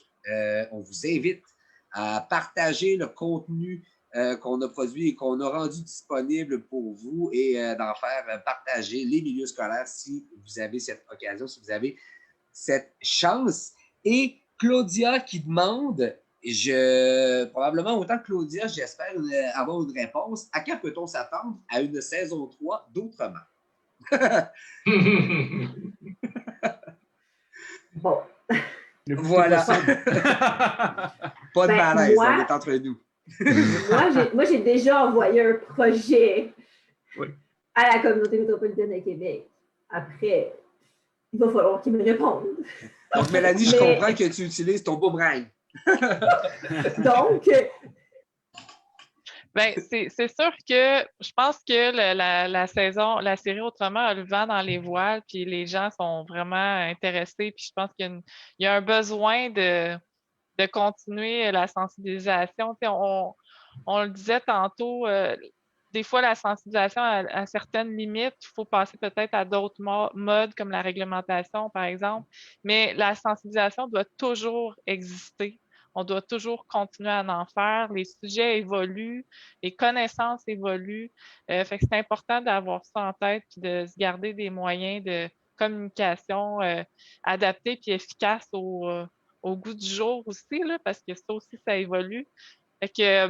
on vous invite à partager le contenu qu'on a produit et qu'on a rendu disponible pour vous et d'en faire partager les milieux scolaires si vous avez cette occasion, si vous avez cette chance. Et Claudia qui demande Probablement autant que Claudia, j'espère avoir une réponse. À quand peut-on s'attendre à une saison 3 d'Autrement? Bon. Voilà. Pas de malaise, on est entre nous. moi, j'ai déjà envoyé un projet Oui. à la communauté métropolitaine de Québec. Après, il va falloir qu'ils me répondent. Donc, Mélanie, je comprends que tu utilises ton boomerang. Donc, ben, c'est sûr que je pense que la série Autrement a le vent dans les voiles, puis les gens sont vraiment intéressés, puis je pense qu'il y a un besoin de continuer la sensibilisation. On le disait tantôt, des fois, la sensibilisation à certaines limites, il faut passer peut-être à d'autres modes comme la réglementation, par exemple, mais la sensibilisation doit toujours exister. On doit toujours continuer à en faire. Les sujets évoluent, les connaissances évoluent. Fait que c'est important d'avoir ça en tête puis de se garder des moyens de communication adaptés puis efficaces au goût du jour aussi, là, parce que ça aussi, ça évolue. Fait que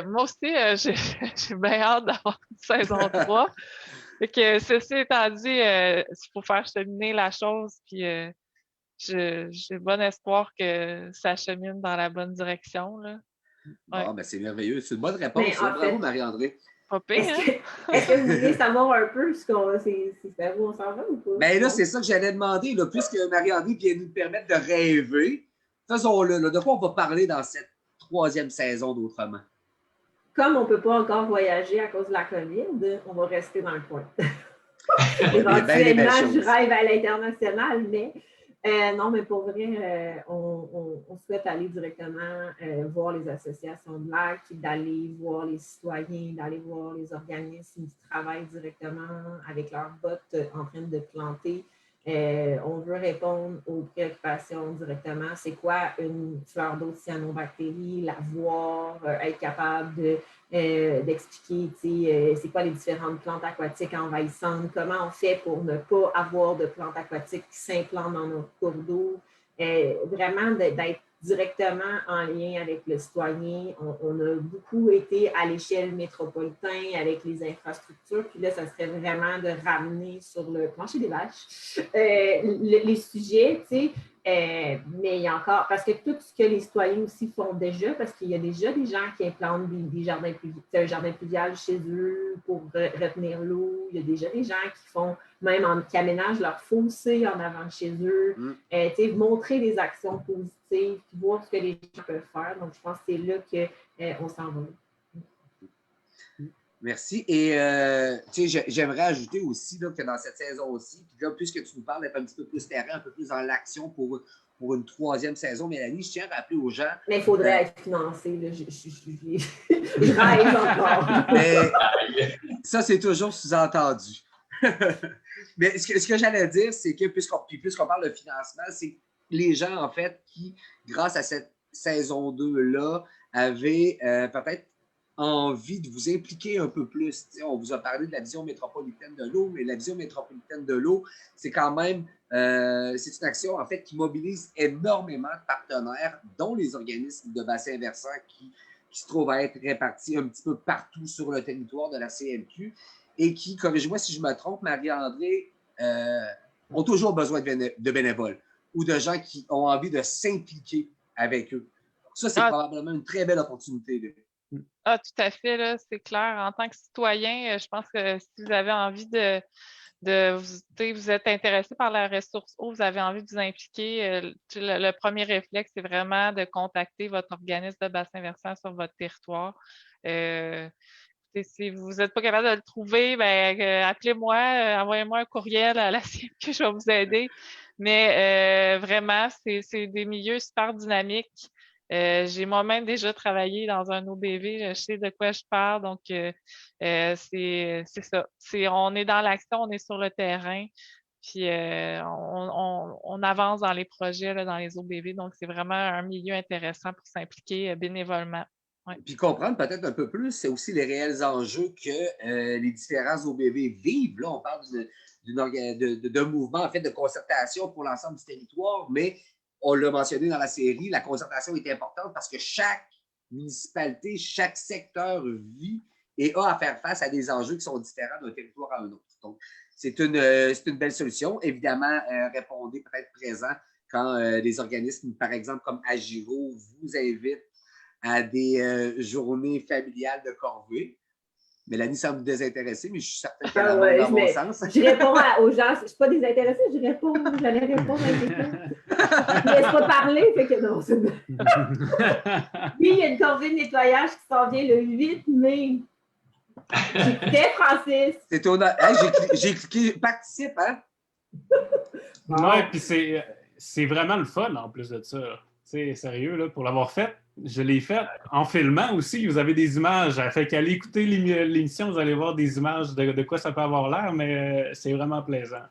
moi aussi, j'ai bien hâte d'avoir une saison 3. Fait que ceci étant dit, il faut faire cheminer la chose, puis j'ai bon espoir que ça chemine dans la bonne direction. Là. Ouais. Bon, ben c'est merveilleux. C'est une bonne réponse. Bravo, Marie-André. Pas pire, est-ce que vous voulez savoir un peu c'est vers où on s'en va ou pas? Ben là, c'est ça que j'allais demander. Là, puisque Marie-André vient nous permettre de rêver, faisons-le. Là, de quoi on va parler dans cette 3e saison d'Autrement? Comme on ne peut pas encore voyager à cause de la COVID, on va rester dans le coin. Éventuellement, je rêve à l'international, mais non, mais pour vrai, on souhaite aller directement voir les associations de lac, d'aller voir les citoyens, d'aller voir les organismes qui travaillent directement avec leurs bottes en train de planter. On veut répondre aux préoccupations directement. C'est quoi une fleur d'eau de cyanobactérie, la voir, être capable d'expliquer c'est quoi les différentes plantes aquatiques envahissantes, comment on fait pour ne pas avoir de plantes aquatiques qui s'implantent dans notre cours d'eau. Vraiment d'être directement en lien avec le citoyen. On a beaucoup été à l'échelle métropolitaine avec les infrastructures, puis là, ça serait vraiment de ramener sur le plancher des vaches les sujets, tu sais, mais il y a encore, parce que tout ce que les citoyens aussi font déjà, parce qu'il y a déjà des gens qui implantent des jardins un jardin pluvial chez eux pour retenir l'eau, il y a déjà des gens qui font, même qui aménagent leur fossé en avant de chez eux, montrer des actions positives, puis voir ce que les gens peuvent faire. Donc, je pense que c'est là qu'on s'en va. Merci. Et j'aimerais ajouter aussi là, que dans cette saison aussi, puis là, puisque tu nous parles d'être un petit peu plus terrain, un peu plus dans l'action pour une 3e saison, Mélanie, je tiens à rappeler aux gens... Mais il faudrait être financé. Là. Je rêve encore. Mais ça, c'est toujours sous-entendu. Mais ce que j'allais dire, c'est que puisqu'on parle de financement, c'est les gens, en fait, qui, grâce à cette saison 2-là, avaient peut-être envie de vous impliquer un peu plus. T'sais, on vous a parlé de la vision métropolitaine de l'eau, mais la vision métropolitaine de l'eau, c'est quand même c'est une action en fait qui mobilise énormément de partenaires, dont les organismes de bassin versant qui se trouvent à être répartis un petit peu partout sur le territoire de la CMQ et qui, corrige-moi si je me trompe, Marie-André, ont toujours besoin de bénévoles ou de gens qui ont envie de s'impliquer avec eux. Ça, c'est probablement une très belle opportunité. Là. Ah, tout à fait, là, c'est clair. En tant que citoyen, je pense que si vous avez envie vous êtes intéressé par la ressource eau, vous avez envie de vous impliquer, le premier réflexe, c'est vraiment de contacter votre organisme de bassin versant sur votre territoire. Si vous n'êtes pas capable de le trouver, appelez-moi, envoyez-moi un courriel à la CMQ, je vais vous aider. Mais vraiment, c'est des milieux super dynamiques. J'ai moi-même déjà travaillé dans un OBV, je sais de quoi je parle, donc c'est ça. On est dans l'action, on est sur le terrain, puis on avance dans les projets, là, dans les OBV, donc c'est vraiment un milieu intéressant pour s'impliquer bénévolement. Ouais. Puis comprendre peut-être un peu plus, c'est aussi les réels enjeux que les différents OBV vivent. Là, on parle d'un mouvement en fait de concertation pour l'ensemble du territoire, mais on l'a mentionné dans la série, la concertation est importante parce que chaque municipalité, chaque secteur vit et a à faire face à des enjeux qui sont différents d'un territoire à un autre. Donc, c'est une belle solution. Évidemment, répondez peut-être présent quand des organismes, par exemple, comme Agiro, vous invitent à des journées familiales de corvée. Mélanie semble désintéressée, mais je suis certaine qu'elle a dans mon sens. Je réponds aux gens. Je ne suis pas désintéressée, j'allais répondre à quelqu'un. Je ne laisse pas parler, fait que non. Oui, il y a une corvée de nettoyage qui s'en vient le 8 mai. J'écoutais, Francis. C'est honnête. Hey, j'ai cliqué participe, hein? Oui, puis c'est vraiment le fun en plus de ça. C'est sérieux, là, pour l'avoir fait. Je l'ai fait en filmant aussi. Vous avez des images. Fait qu'allez écouter l'émission, vous allez voir des images de quoi ça peut avoir l'air, mais c'est vraiment plaisant.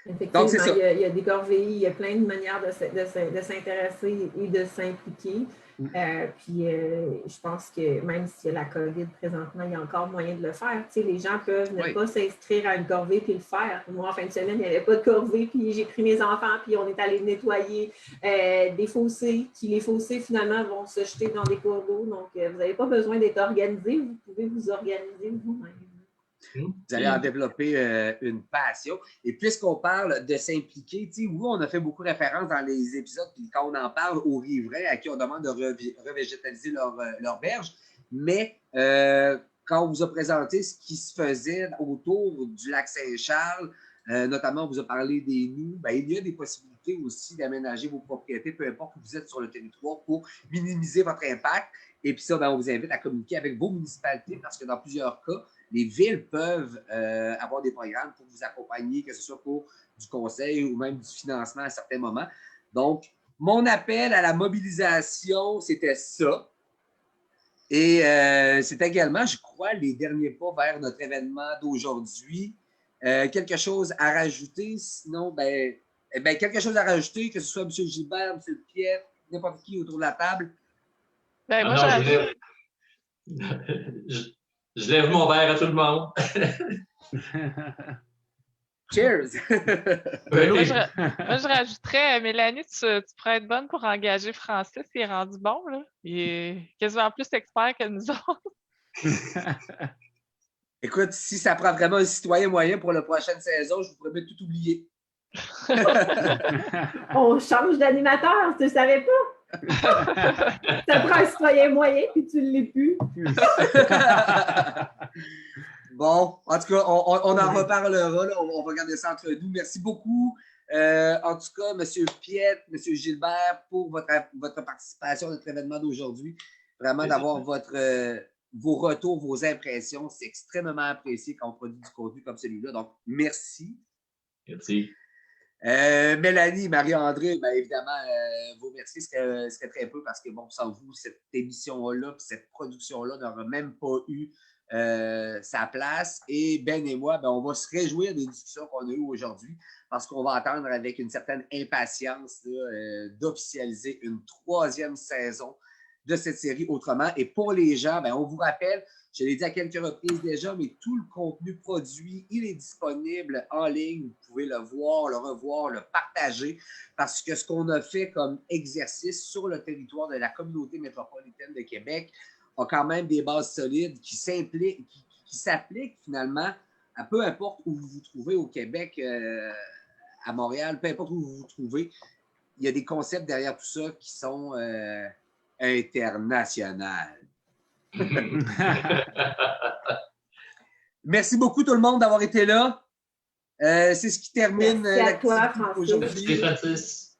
Effectivement, il y a des corvéis, il y a plein de manières de s'intéresser et de s'impliquer. Puis je pense que même s'il y a la COVID présentement, il y a encore moyen de le faire. Tu sais, les gens peuvent ne pas s'inscrire à une corvée puis le faire. Moi, en fin de semaine, il n'y avait pas de corvée, puis j'ai pris mes enfants, puis on est allé nettoyer des fossés, puis les fossés, finalement, vont se jeter dans des cours d'eau. Donc, vous n'avez pas besoin d'être organisé, vous pouvez vous organiser vous-même. Vous allez en développer une passion. Et puisqu'on parle de s'impliquer, oui, on a fait beaucoup référence dans les épisodes, puis quand on en parle aux riverains à qui on demande de revégétaliser leur berge, mais quand on vous a présenté ce qui se faisait autour du lac Saint-Charles, notamment on vous a parlé des nids, il y a des possibilités aussi d'aménager vos propriétés, peu importe où vous êtes sur le territoire, pour minimiser votre impact. Et puis ça, on vous invite à communiquer avec vos municipalités parce que dans plusieurs cas, les villes peuvent avoir des programmes pour vous accompagner, que ce soit pour du conseil ou même du financement à certains moments. Donc, mon appel à la mobilisation, c'était ça. Et c'est également, je crois, les derniers pas vers notre événement d'aujourd'hui. Quelque chose à rajouter, sinon, quelque chose à rajouter, que ce soit M. Gilbert, M. Piet, n'importe qui autour de la table. Je lève mon verre à tout le monde. Cheers! Moi, je rajouterais, Mélanie, tu pourrais être bonne pour engager Francis. Il est rendu bon, là. Il est quasiment plus expert que nous autres. Écoute, si ça prend vraiment un citoyen moyen pour la prochaine saison, je vous promets tout oublier. On change d'animateur, tu ne savais pas? Ça prend un citoyen moyen, puis tu ne l'es plus. Bon, en tout cas, on en reparlera. Là. On va garder ça entre nous. Merci beaucoup. En tout cas, M. Piet, M. Gilbert, pour votre participation à notre événement d'aujourd'hui. Vraiment d'avoir vos retours, vos impressions. C'est extrêmement apprécié quand on produit du contenu comme celui-là. Donc, merci. Merci. Mélanie, Marie-André, évidemment, vous remercier, serait très peu parce que, sans vous, cette émission-là, puis cette production-là n'aurait même pas eu sa place. Et Ben et moi, on va se réjouir des discussions qu'on a eues aujourd'hui parce qu'on va attendre avec une certaine impatience d'officialiser une 3e saison de cette série autrement. Et pour les gens, on vous rappelle, je l'ai dit à quelques reprises déjà, mais tout le contenu produit, il est disponible en ligne. Vous pouvez le voir, le revoir, le partager parce que ce qu'on a fait comme exercice sur le territoire de la communauté métropolitaine de Québec a quand même des bases solides qui s'appliquent finalement à peu importe où vous vous trouvez au Québec, à Montréal, peu importe où vous vous trouvez. Il y a des concepts derrière tout ça qui sont internationaux. Merci beaucoup tout le monde d'avoir été là. C'est ce qui termine l'actu aujourd'hui. Merci, Francis.